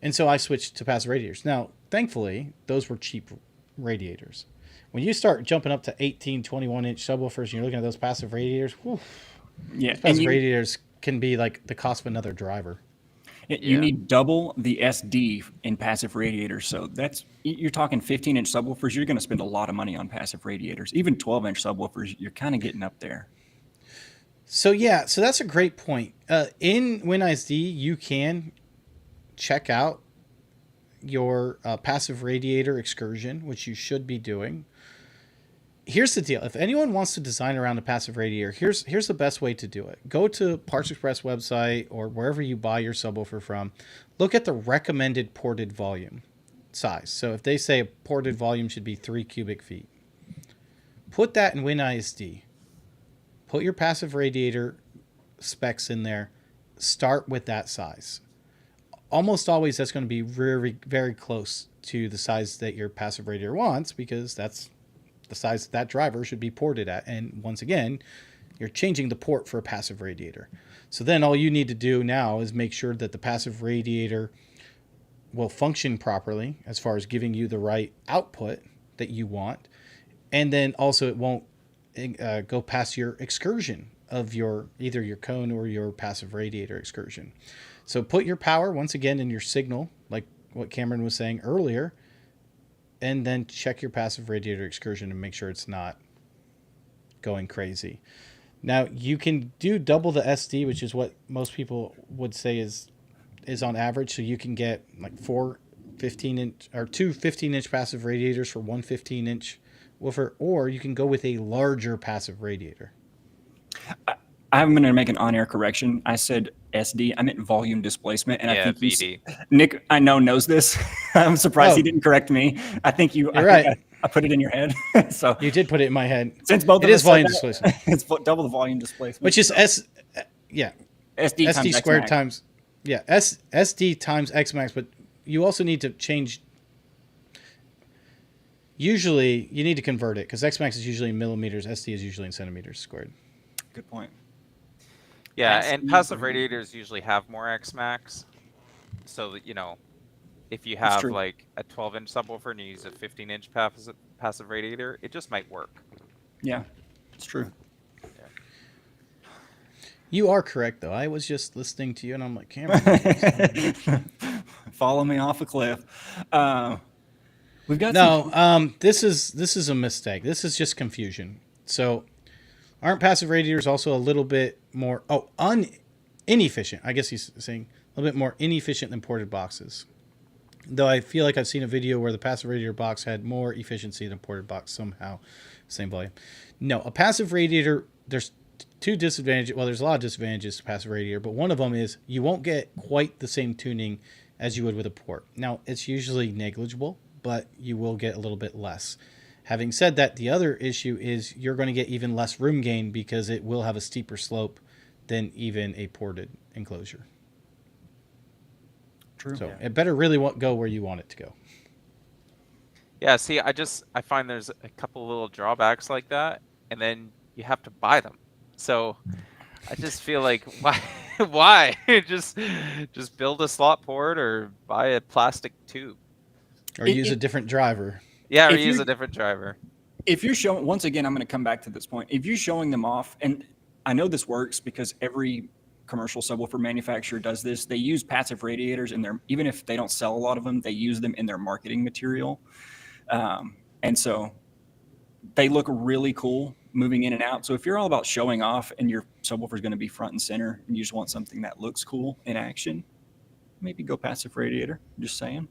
and so I switched to passive radiators. Now, thankfully, those were cheap radiators. When you start jumping up to 18, 21-inch subwoofers, and you're looking at those passive radiators, whew, passive radiators can be like the cost of another driver. You need double the SD in passive radiators. So you're talking 15-inch subwoofers. You're going to spend a lot of money on passive radiators. Even 12-inch subwoofers, you're kind of getting up there. So that's a great point. In WinISD, you can check out your passive radiator excursion, which you should be doing. Here's the deal. If anyone wants to design around a passive radiator, here's the best way to do it. Go to Parts Express website or wherever you buy your subwoofer from. Look at the recommended ported volume size. So if they say a ported volume should be 3 cubic feet, put that in WinISD. Put your passive radiator specs in there. Start with that size. Almost always that's going to be very, very close to the size that your passive radiator wants, because that's the size that driver should be ported at. And once again, you're changing the port for a passive radiator. So then all you need to do now is make sure that the passive radiator will function properly as far as giving you the right output that you want. And then also it won't go past your excursion of either your cone or your passive radiator excursion. So put your power once again in your signal, like what Cameron was saying earlier, and then check your passive radiator excursion and make sure it's not going crazy. Now, you can do double the SD, which is what most people would say is on average. So you can get like 2 15-inch passive radiators for one 15-inch woofer, or you can go with a larger passive radiator. I'm going to make an on-air correction. I said SD. I meant volume displacement. And I think VD. Nick, I know, knows this. I'm surprised he didn't correct me. I think you're right. I put it in your head. So you did put it in my head. Since both of us volume displacement. It's double the volume displacement. Which is SD squared times SD times X max. But you also need to change. Usually, you need to convert it because X max is usually in millimeters. SD is usually in centimeters squared. Good point. Yeah, and passive radiators usually have more X-Max. So, if you have like a 12-inch subwoofer and you use a 15-inch passive radiator, it just might work. Yeah, it's true. Yeah. You are correct, though. I was just listening to you, and I'm like, Cameron. Follow me off a cliff. We've got this is a mistake. This is just confusion. So, aren't passive radiators also a little bit more inefficient? I guess he's saying a little bit more inefficient than ported boxes. Though I feel like I've seen a video where the passive radiator box had more efficiency than a ported box somehow, same volume. No, a passive radiator, there's two disadvantages. Well, there's a lot of disadvantages to passive radiator, but one of them is you won't get quite the same tuning as you would with a port. Now, it's usually negligible, but you will get a little bit less. Having said that, the other issue is you're going to get even less room gain because it will have a steeper slope than even a ported enclosure. True. So it better really go where you want it to go. Yeah, see, I find there's a couple little drawbacks like that, and then you have to buy them. So I just feel like why just build a slot port or buy a plastic tube Or use a different driver. Yeah, or use a different driver. If you're showing, once again, I'm going to come back to this point. If you're showing them off, and I know this works because every commercial subwoofer manufacturer does this. They use passive radiators in their, even if they don't sell a lot of them, they use them in their marketing material. And so they look really cool moving in and out. So if you're all about showing off and your subwoofer is going to be front and center and you just want something that looks cool in action, maybe go passive radiator. Just saying.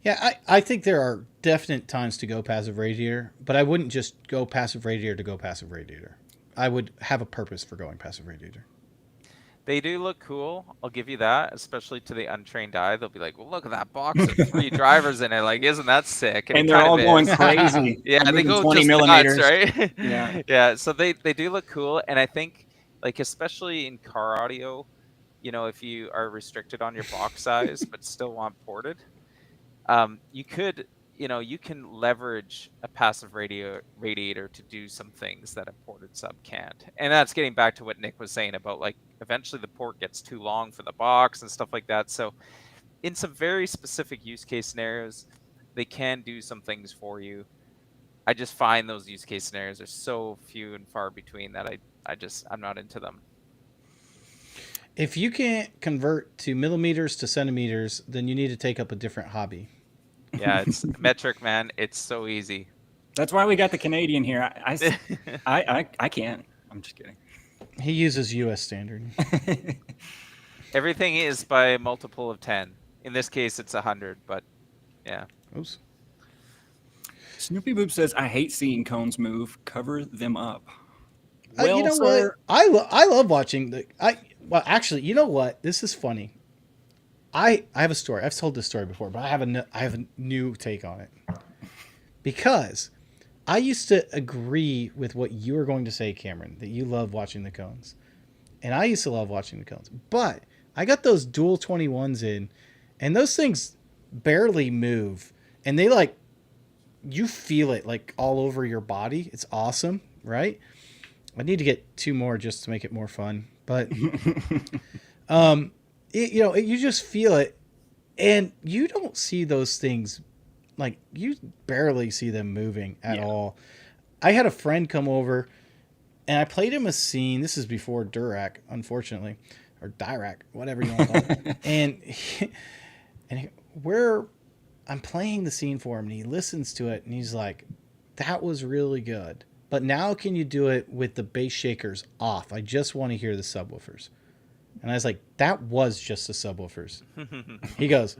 Yeah, I think there are definite times to go passive radiator, but I wouldn't just go passive radiator to go passive radiator. I would have a purpose for going passive radiator. They do look cool. I'll give you that, especially to the untrained eye. They'll be like, well, look at that box of 3 drivers in it. Like, isn't that sick? And they're all going crazy. Yeah, they go 20 just millimeters. nuts, right? Yeah. Yeah, so they do look cool. And I think, like, especially in car audio, you know, if you are restricted on your box size but still want ported, you could, you know, you can leverage a passive radiator to do some things that a ported sub can't. And that's getting back to what Nick was saying about, like, eventually the port gets too long for the box and stuff like that. So in some very specific use case scenarios, they can do some things for you. I just find those use case scenarios are so few and far between that I'm not into them. If you can't convert to millimeters to centimeters, then you need to take up a different hobby. Yeah, it's metric, man. It's so easy. That's why we got the Canadian here. I can't. I'm just kidding. He uses U.S. standard. Everything is by multiple of 10. In this case, it's 100, but yeah. Oops. Snoopy Boop says, I hate seeing cones move. Cover them up. Well, you know sir, what? I love watching well, actually, you know what? This is funny. I have a story. I've told this story before, but I have a new take on it. Because I used to agree with what you were going to say, Cameron, that you love watching the cones. And I used to love watching the cones. But I got those dual 21s in, and those things barely move. And they, like, you feel it, like, all over your body. It's awesome, right? I need to get 2 more just to make it more fun. But, you just feel it. And you don't see those things, like, you barely see them moving at all. I had a friend come over, and I played him a scene. This is before Dirac, unfortunately, or Dirac, whatever you want to call it. And I'm playing the scene for him, and he listens to it, and he's like, that was really good. But now can you do it with the bass shakers off? I just want to hear the subwoofers. And I was like, that was just the subwoofers. He goes,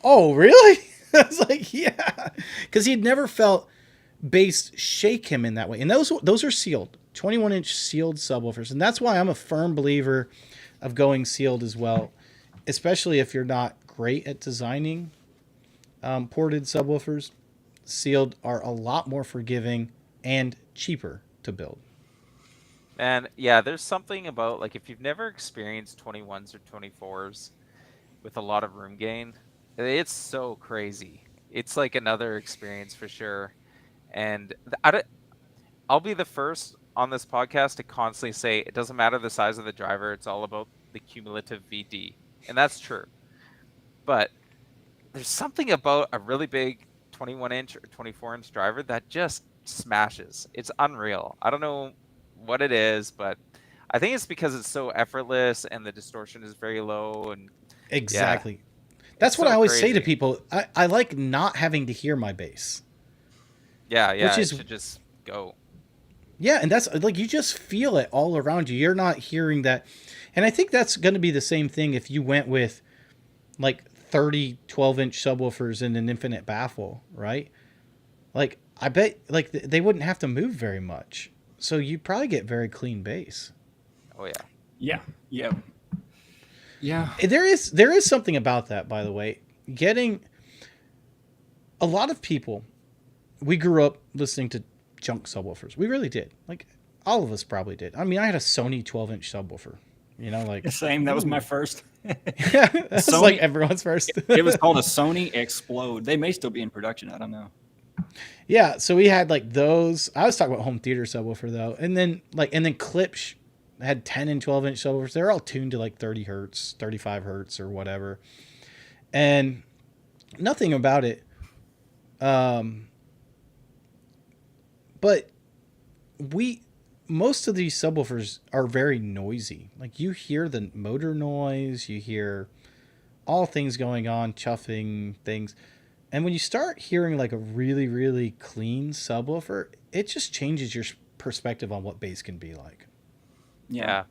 oh, really? I was like, yeah. Because he'd never felt bass shake him in that way. And those are sealed, 21-inch sealed subwoofers. And that's why I'm a firm believer of going sealed as well, especially if you're not great at designing ported subwoofers. Sealed are a lot more forgiving and cheaper to build. And yeah, there's something about, like, if you've never experienced 21s or 24s with a lot of room gain, it's so crazy. It's like another experience for sure. And I'll be the first on this podcast to constantly say it doesn't matter the size of the driver, it's all about the cumulative VD. And that's true. But there's something about a really big 21-inch or 24-inch driver that just smashes. It's unreal. I don't know what it is, but I think it's because it's so effortless and the distortion is very low. And exactly. That's what I always say to people. I like not having to hear my bass. Yeah, which it should just go. Yeah, and that's like, you just feel it all around you. You're not hearing that. And I think that's going to be the same thing if you went with, like, 30 12-inch subwoofers in an infinite baffle, right? Like, I bet like they wouldn't have to move very much. So you probably get very clean bass. Oh yeah. Yeah. Yeah. Yeah. There is something about that, by the way. Getting a lot of people, we grew up listening to junk subwoofers. We really did. Like, all of us probably did. I mean, I had a Sony 12-inch subwoofer. You know, like Same. That was my first. yeah, that's Sony- like everyone's first. It was called a Sony Explode. They may still be in production. I don't know. Yeah, so we had like those. I was talking about home theater subwoofer though, and then Klipsch had 10 and 12-inch subwoofers. They're all tuned to like 30 hertz, 35 hertz, or whatever, and nothing about it. But most of these subwoofers are very noisy. Like, you hear the motor noise, you hear all things going on, chuffing things. And when you start hearing like a really, really clean subwoofer, it just changes your perspective on what bass can be like. Yeah.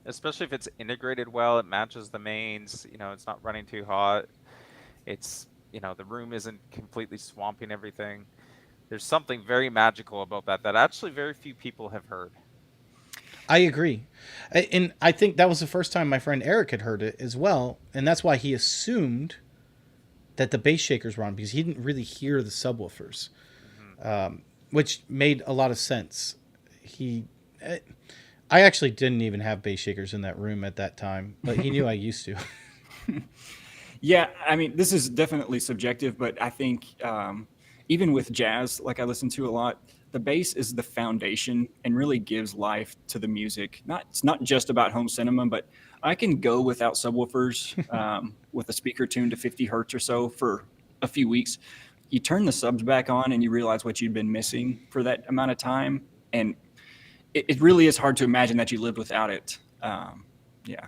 Especially if it's integrated well, it matches the mains, it's not running too hot. It's, the room isn't completely swamping everything. There's something very magical about that actually very few people have heard. I agree. And I think that was the first time my friend Eric had heard it as well. And that's why he assumed that the bass shakers were on, because he didn't really hear the subwoofers, which made a lot of sense. I actually didn't even have bass shakers in that room at that time, but he knew I used to. Yeah, I mean, this is definitely subjective, but I think even with jazz, like I listen to a lot, the bass is the foundation and really gives life to the music. It's not just about home cinema, but I can go without subwoofers with a speaker tuned to 50 hertz or so for a few weeks. You turn the subs back on and you realize what you'd been missing for that amount of time. And it really is hard to imagine that you lived without it. Yeah,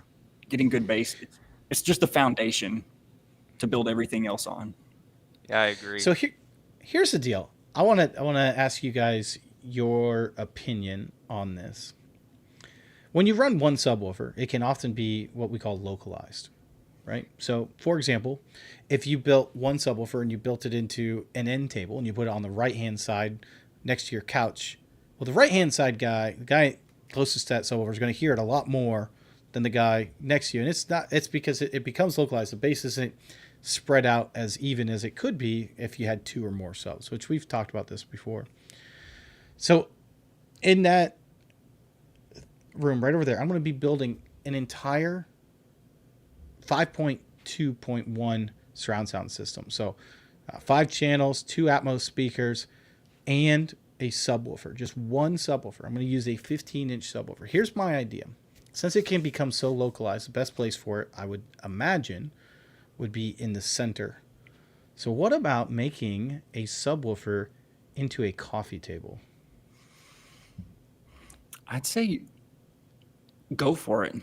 getting good bass, it's just the foundation to build everything else on. Yeah, I agree. So here's the deal. I want to ask you guys your opinion on this. When you run one subwoofer, it can often be what we call localized, right? So, for example, if you built one subwoofer and you built it into an end table and you put it on the right-hand side next to your couch, well, the right-hand side guy, the guy closest to that subwoofer, is going to hear it a lot more than the guy next to you. And it's because it becomes localized. The bass isn't spread out as even as it could be if you had two or more subs, which we've talked about this before. So in that room right over there, I'm going to be building an entire 5.2.1 surround sound system. So 5 channels, 2 Atmos speakers, and a subwoofer, just one subwoofer. I'm going to use a 15-inch subwoofer. Here's my idea. Since it can become so localized, the best place for it, I would imagine, would be in the center. So what about making a subwoofer into a coffee table? I'd say go for it.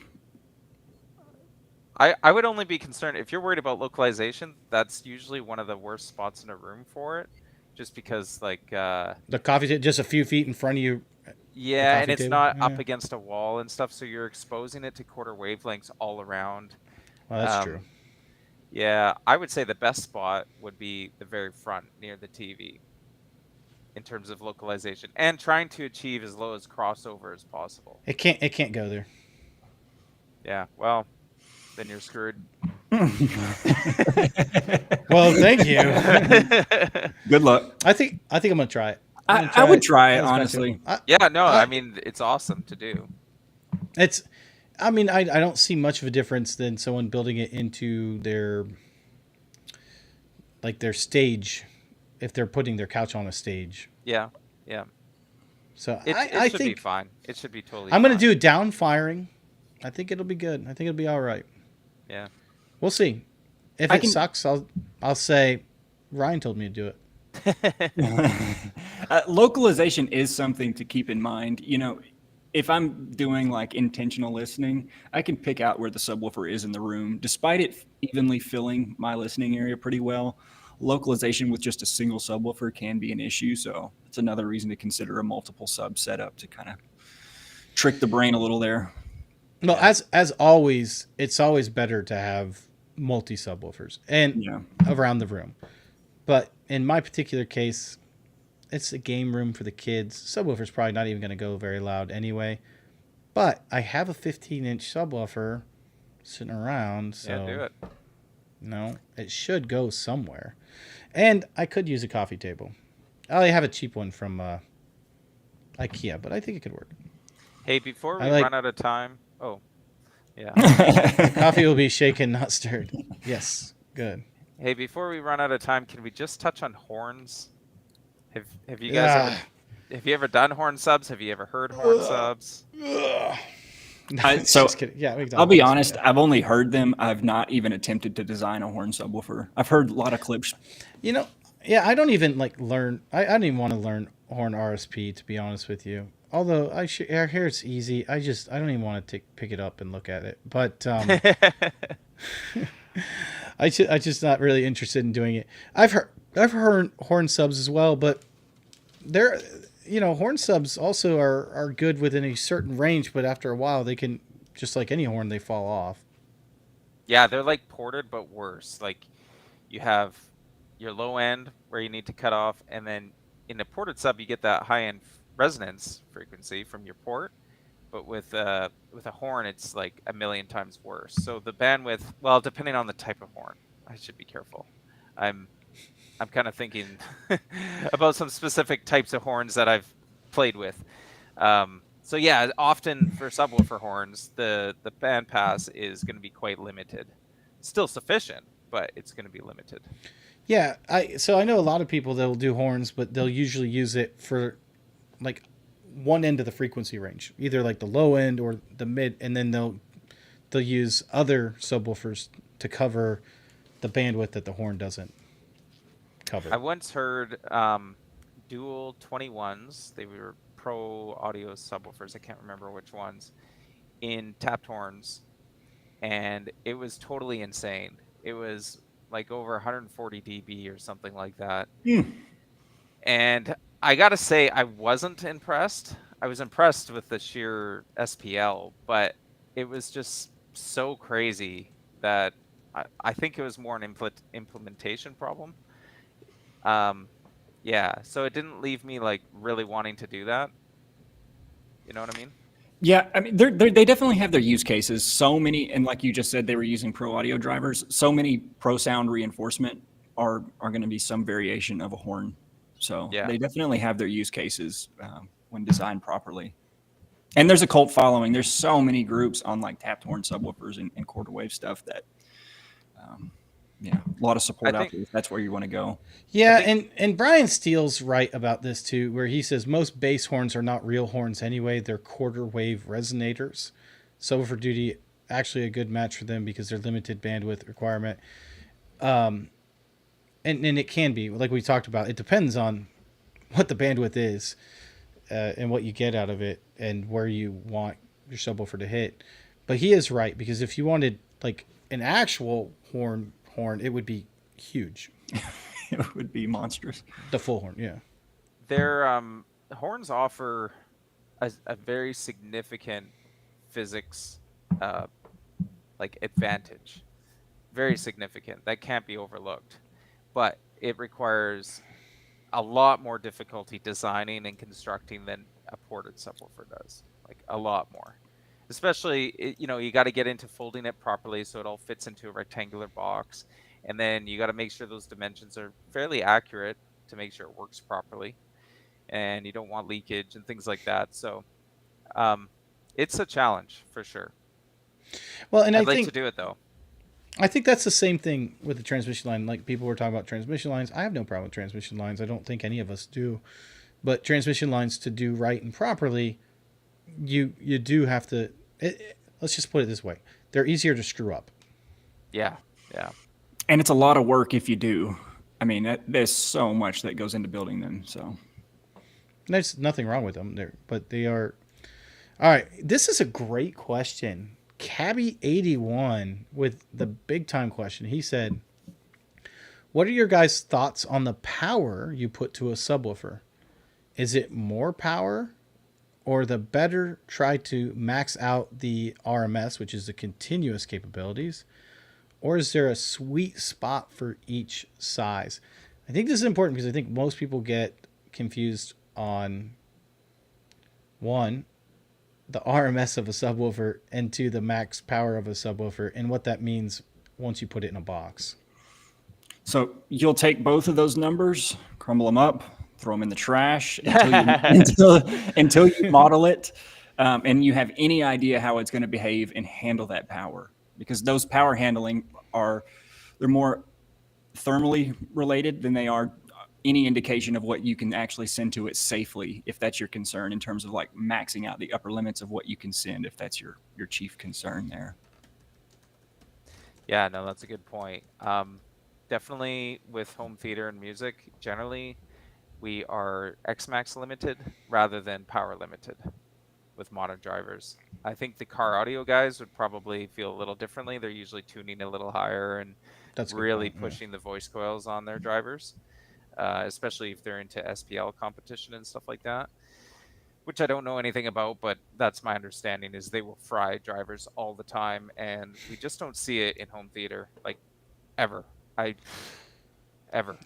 I would only be concerned if you're worried about localization. That's usually one of the worst spots in a room for it, just because like the coffee table just a few feet in front of you. Yeah, and it's table? not Yeah. up against a wall and stuff, so you're exposing it to quarter wavelengths all around. Well, that's true. Yeah, I would say the best spot would be the very front near the TV in terms of localization, and trying to achieve as low as crossover as possible. It can't go there. Yeah, well, then you're screwed. Well, thank you. Good luck. I think I'm gonna try it. I would try it, honestly. Yeah, no, I mean, it's awesome to do. I don't see much of a difference than someone building it into their stage, if they're putting their couch on a stage. Yeah. So It I should think be fine. It should be totally I'm fine. going to do it down firing. I think it'll be good. I think it'll be all right. Yeah. We'll see. If it sucks, I'll say Ryan told me to do it. Localization is something to keep in mind. If I'm doing like intentional listening, I can pick out where the subwoofer is in the room, despite it evenly filling my listening area pretty well. Localization with just a single subwoofer can be an issue, so it's another reason to consider a multiple sub setup to kind of trick the brain a little there. Well, as always, it's always better to have multi subwoofers and Yeah. around the room. But in my particular case, it's a game room for the kids. Subwoofer's probably not even going to go very loud anyway. But I have a 15-inch subwoofer sitting around, so Yeah, do it. no, it should go somewhere. And I could use a coffee table. I have a cheap one from IKEA, but I think it could work. Hey, before we I like- run out of time. Oh, yeah. Coffee will be shaken, not stirred. Yes, good. Hey, before we run out of time, can we just touch on horns? Have you guys have you ever done horn subs? Have you ever heard horn subs? So Just kidding. Yeah, we can talk I'll be about honest, this, I've only heard them. I've not even attempted to design a horn subwoofer. I've heard a lot of clips. You know, yeah, I don't even like learn. I don't even want to learn horn RSP, to be honest with you. Although I hear it's easy. I don't even want to pick it up and look at it. But I just not really interested in doing it. I've heard horn subs as well, but they're, horn subs also are good within a certain range, but after a while they can, just like any horn, they fall off. Yeah, they're like ported, but worse. Like you have your low end where you need to cut off, and then in a ported sub you get that high end resonance frequency from your port. But with a horn, it's like a million times worse. So the bandwidth, well, depending on the type of horn, I should be careful. I'm kind of thinking about some specific types of horns that I've played with. So yeah, often for subwoofer horns, the bandpass is going to be quite limited. Still sufficient, but it's going to be limited. Yeah, I know a lot of people that will do horns, but they'll usually use it for like one end of the frequency range, either like the low end or the mid, and then they'll use other subwoofers to cover the bandwidth that the horn doesn't cover. I once heard dual 21s. They were pro audio subwoofers. I can't remember which ones, in tapped horns, and it was totally insane. It was like over 140 dB or something like that. And I gotta say, I wasn't impressed. I was impressed with the sheer SPL, but it was just so crazy that I think it was more an implementation problem. Yeah, so it didn't leave me like really wanting to do that. You know what I mean? Yeah, I mean, they definitely have their use cases. So many, and like you just said, they were using pro audio drivers. So many pro sound reinforcement are going to be some variation of a horn. So Yeah. they definitely have their use cases when designed properly. And there's a cult following. There's so many groups on like tapped horn subwoofers and quarter wave stuff that, a lot of support out there. If that's where you want to go. Yeah, and Brian Steele's right about this too, where he says most bass horns are not real horns anyway. They're quarter wave resonators. Subwoofer duty, actually a good match for them because they're limited bandwidth requirement. And it can be, like we talked about, it depends on what the bandwidth is and what you get out of it and where you want your subwoofer to hit. But he is right, because if you wanted like an actual horn, it would be huge. It would be monstrous. The full horn, yeah. Their horns offer a very significant physics like advantage. Very significant. That can't be overlooked. But it requires a lot more difficulty designing and constructing than a ported subwoofer does. Like a lot more. Especially, you got to get into folding it properly so it all fits into a rectangular box. And then you got to make sure those dimensions are fairly accurate to make sure it works properly. And you don't want leakage and things like that. So it's a challenge for sure. Well, and I'd like to do it though. I think that's the same thing with the transmission line. Like people were talking about transmission lines. I have no problem with transmission lines. I don't think any of us do. But transmission lines, to do right and properly, you do have to. Let's just put it this way: they're easier to screw up. Yeah. And it's a lot of work if you do. I mean, there's so much that goes into building them. So There's nothing wrong with them, but they are. All right, this is a great question. Cabby81 with the big time question. He said, "What are your guys' thoughts on the power you put to a subwoofer? Is it more power, or the better try to max out the RMS, which is the continuous capabilities, or is there a sweet spot for each size? I think this is important because I think most people get confused on, one, the RMS of a subwoofer, and two, the max power of a subwoofer, and what that means once you put it in a box. So you'll take both of those numbers, crumble them up, throw them in the trash until you model it, and you have any idea how it's going to behave and handle that power. Because those power handling they're more thermally related than they are any indication of what you can actually send to it safely, if that's your concern in terms of like maxing out the upper limits of what you can send, if that's your chief concern there. Yeah, no, that's a good point. Definitely with home theater and music, generally we are Xmax limited rather than power limited with modern drivers. I think the car audio guys would probably feel a little differently. They're usually tuning a little higher and That's a good really point, pushing the voice coils on their drivers, especially if they're into SPL competition and stuff like that, which I don't know anything about, but that's my understanding is they will fry drivers all the time, and we just don't see it in home theater, like ever. Ever.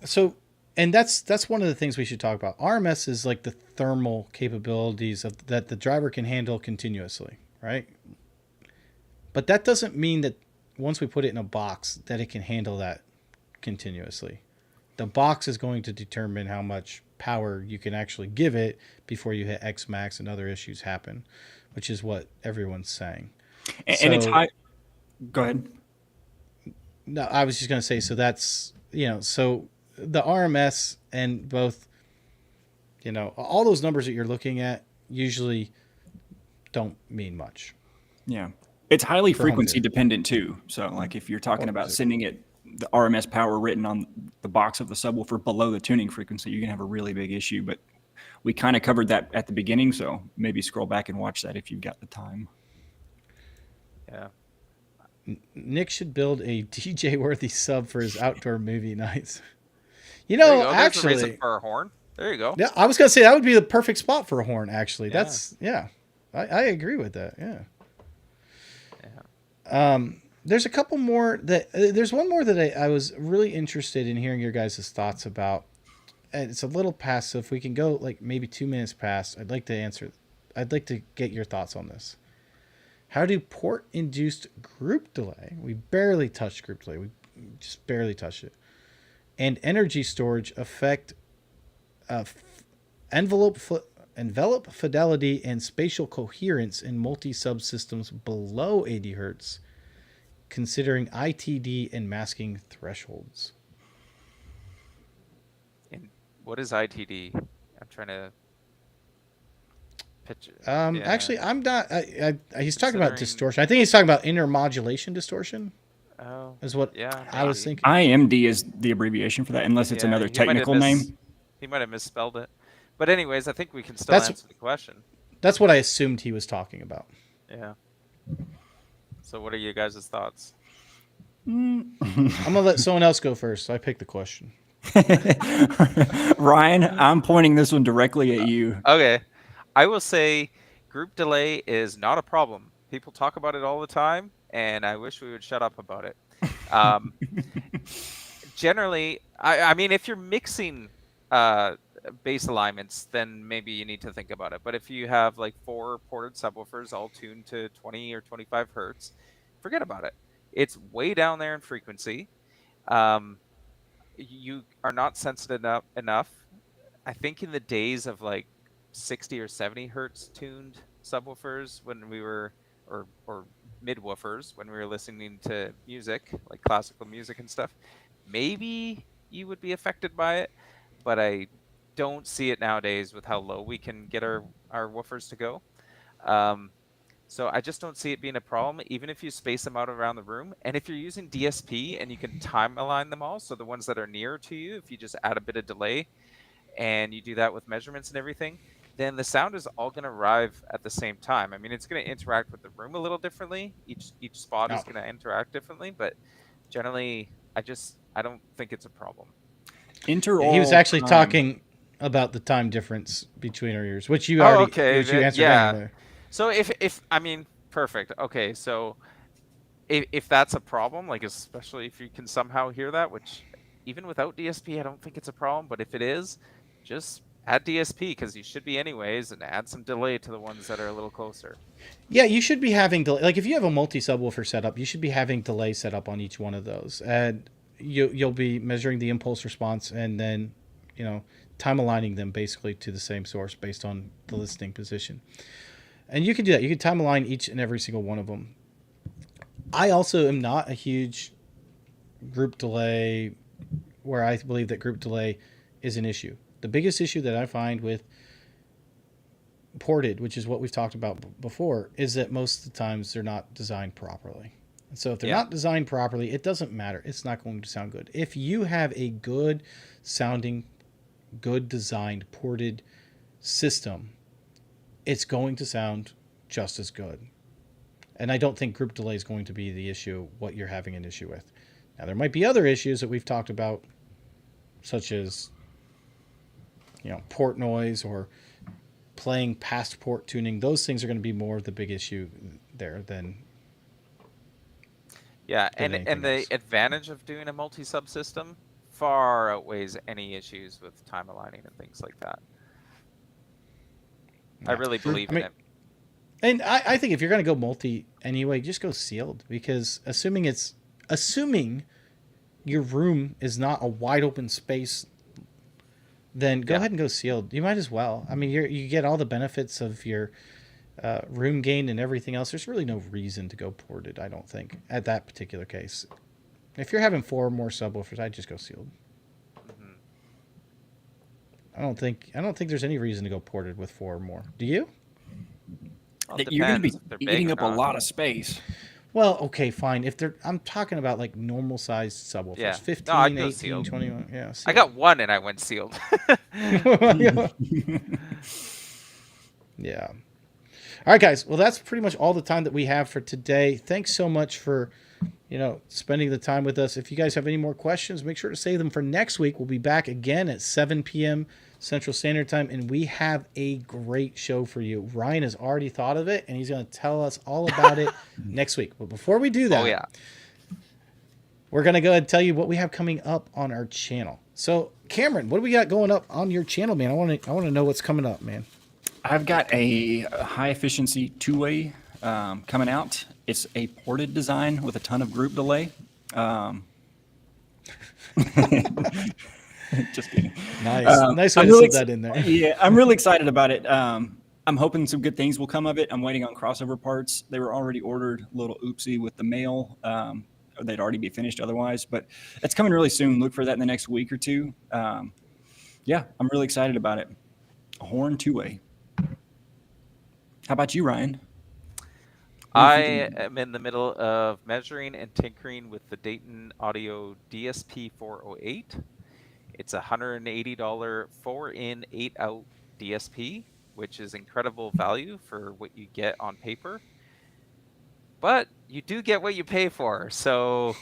So, and that's one of the things we should talk about. RMS is like the thermal capabilities that the driver can handle continuously, right? But that doesn't mean that once we put it in a box that it can handle that continuously. The box is going to determine how much power you can actually give it before you hit X max and other issues happen, which is what everyone's saying. And it's high. Go ahead. No, I was just going to say, so that's, so the RMS and both, all those numbers that you're looking at usually don't mean much. Yeah. It's highly frequency dependent too. So like if you're talking about sending it the RMS power written on the box of the subwoofer below the tuning frequency, you're going to have a really big issue. But we kind of covered that at the beginning. So maybe scroll back and watch that if you've got the time. Yeah. Nick should build a DJ-worthy sub for his outdoor movie nights. Actually, there's a reason for a horn. There you go. Yeah, I was gonna say that would be the perfect spot for a horn. Actually, I agree with that. Yeah. There's a couple more there's one more that I was really interested in hearing your guys' thoughts about. And it's a little past, so if we can go like maybe 2 minutes past, I'd like to get your thoughts on this. How do port-induced group delay, we barely touched group delay, we just barely touched it, and energy storage affect envelope fidelity and spatial coherence in multi-subsystems below 80 Hertz, considering ITD and masking thresholds? And what is ITD? I'm trying to... Actually, I'm not. He's talking about distortion. I think he's talking about intermodulation distortion. Oh, is what I was thinking. IMD is the abbreviation for that, unless it's another technical name. He might have misspelled it. But anyways, I think we can still answer the question. That's what I assumed he was talking about. Yeah. So what are you guys' thoughts? I'm gonna let someone else go first. So I picked the question. Ryan, I'm pointing this one directly at you. Okay. I will say group delay is not a problem. People talk about it all the time, and I wish we would shut up about it. Generally, I mean, if you're mixing bass alignments, then maybe you need to think about it. But if you have like 4 ported subwoofers all tuned to 20 or 25 Hertz, forget about it. It's way down there in frequency. You are not sensitive enough. I think in the days of like 60 or 70 Hertz tuned subwoofers when we were, or midwoofers when we were listening to music, like classical music and stuff, maybe you would be affected by it, but I don't see it nowadays with how low we can get our woofers to go. So I just don't see it being a problem, even if you space them out around the room. And if you're using DSP and you can time align them all, so the ones that are near to you, if you just add a bit of delay and you do that with measurements and everything, then the sound is all going to arrive at the same time. I mean, it's going to interact with the room a little differently. Each spot is going to interact differently, but generally, I don't think it's a problem. He was actually talking about the time difference between our ears, which you already answered anyway. So if I mean, perfect. Okay, so if that's a problem, like especially if you can somehow hear that, which even without DSP, I don't think it's a problem. But if it is, just add DSP because you should be anyways, and add some delay to the ones that are a little closer. Yeah, you should be having delay. Like if you have a multi-subwoofer setup, you should be having delay set up on each one of those, and you'll be measuring the impulse response, and then time aligning them basically to the same source based on the listening position. And you can do that. You can time align each and every single one of them. I also am not a huge group delay, where I believe that group delay is an issue. The biggest issue that I find with ported, which is what we've talked about before, is that most of the times they're not designed properly. And so if they're not designed properly, it doesn't matter. It's not going to sound good. If you have a good sounding, good designed ported system, it's going to sound just as good. And I don't think group delay is going to be the issue, what you're having an issue with. Now, there might be other issues that we've talked about, such as, port noise or playing past port tuning. Those things are going to be more of the big issue there than... Yeah, and the advantage of doing a multi-sub system far outweighs any issues with time aligning and things like that. I really believe in it. And I think if you're going to go multi anyway, just go sealed, because assuming your room is not a wide open space, then go ahead and go sealed. You might as well. I mean, you get all the benefits of your room gain and everything else. There's really no reason to go ported, I don't think, at that particular case. If you're having 4 or more subwoofers, I'd just go sealed. Mm-hmm. I don't think there's any reason to go ported with 4 or more. Do you? Well, You're going to be eating up a not. lot of space. Well, okay, fine. I'm talking about like normal sized subwoofers. Yeah. 15, No, I'd go 18, sealed. 21. Yeah. I got one and I went sealed. Yeah. All right, guys. Well, that's pretty much all the time that we have for today. Thanks so much for, spending the time with us. If you guys have any more questions, make sure to save them for next week. We'll be back again at 7 p.m. Central Standard Time, and we have a great show for you. Ryan has already thought of it, and he's going to tell us all about it next week. But before we do that, we're going to go ahead and tell you what we have coming up on our channel. So, Cameron, what do we got going up on your channel, man? I want to know what's coming up, man. I've got a high efficiency two-way coming out. It's a ported design with a ton of group delay. Just kidding. Nice way to slip that in there. Yeah, I'm really excited about it. I'm hoping some good things will come of it. I'm waiting on crossover parts. They were already ordered. A little oopsie with the mail. They'd already be finished otherwise, but it's coming really soon. Look for that in the next week or two. Yeah, I'm really excited about it. A horn two-way. How about you, Ryan? I am in the middle of measuring and tinkering with the Dayton Audio DSP 408. It's a $180 4-in, 8-out DSP, which is incredible value for what you get on paper. But you do get what you pay for. So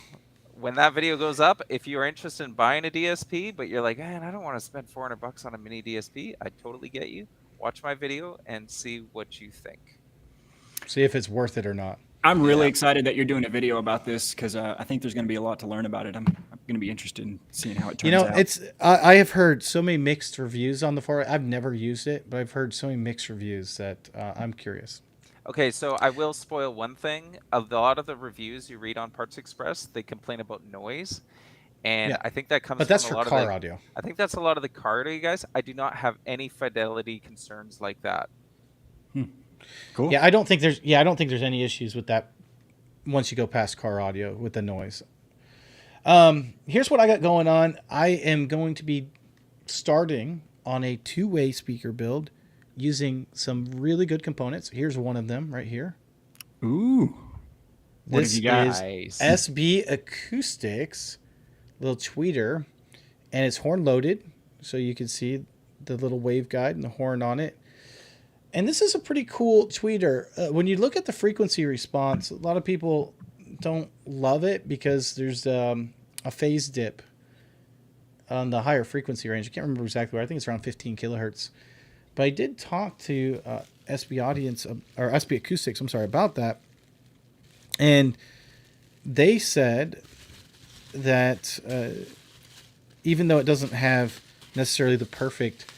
when that video goes up, if you are interested in buying a DSP, but you're like, man, I don't want to spend $400 on a mini DSP, I totally get you. Watch my video and see what you think. See if it's worth it or not. I'm really excited that you're doing a video about this because I think there's going to be a lot to learn about it. I'm going to be interested in seeing how it turns out. I have heard so many mixed reviews on the forum. I've never used it, but I've heard so many mixed reviews that I'm curious. Okay, so I will spoil one thing. A lot of the reviews you read on Parts Express, they complain about noise. And I think that comes but that's from for a lot car of audio. I think that's a lot of the car audio guys. I do not have any fidelity concerns like that. Cool. Yeah, I don't think there's any issues with that once you go past car audio with the noise. Here's what I got going on. I am going to be starting on a two-way speaker build using some really good components. Here's one of them right here. Ooh. What This have you got? is SB Acoustics little tweeter, and it's horn loaded, so you can see the little wave guide and the horn on it. And this is a pretty cool tweeter. When you look at the frequency response, a lot of people don't love it because there's a phase dip on the higher frequency range. I can't remember exactly where. I think it's around 15 kilohertz. But I did talk to SB Acoustics, about that. And they said that even though it doesn't have necessarily the perfect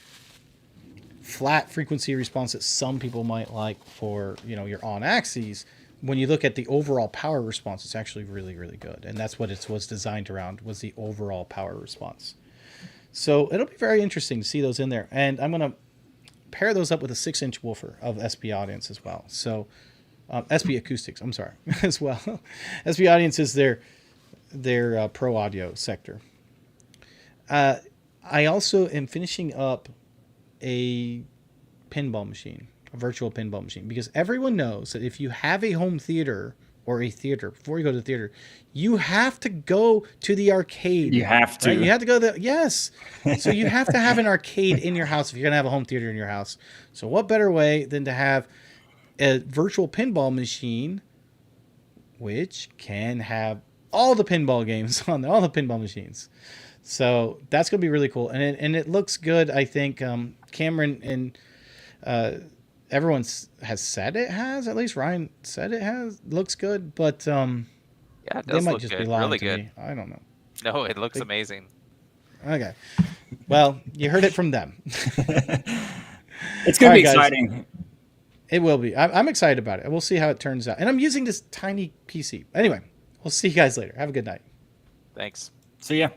flat frequency response that some people might like for, you know, your on axes, when you look at the overall power response, it's actually really, really good. And that's what it was designed around, was the overall power response. So it'll be very interesting to see those in there. And I'm going to pair those up with a 6-inch woofer of SB Audience as well. So SB Acoustics, I'm sorry, as well. SB Audience is their pro audio sector. I also am finishing up a pinball machine, a virtual pinball machine, because everyone knows that if you have a home theater or a theater, before you go to the theater, you have to go to the arcade. You have to. Right? You have to go there. Yes. So you have to have an arcade in your house if you're going to have a home theater in your house. So what better way than to have a virtual pinball machine, which can have all the pinball games on there, all the pinball machines. So that's going to be really cool. And it looks good. I think Cameron and everyone has said it has. At least Ryan said it has. Looks good. But Yeah, it they does might look just good. be lying Really to good. me. I don't know. No, it looks amazing. Okay. Well, you heard it from them. It's going to be All right, guys. exciting. It will be. I'm excited about it. We'll see how it turns out. And I'm using this tiny PC. Anyway, we'll see you guys later. Have a good night. Thanks. So yeah.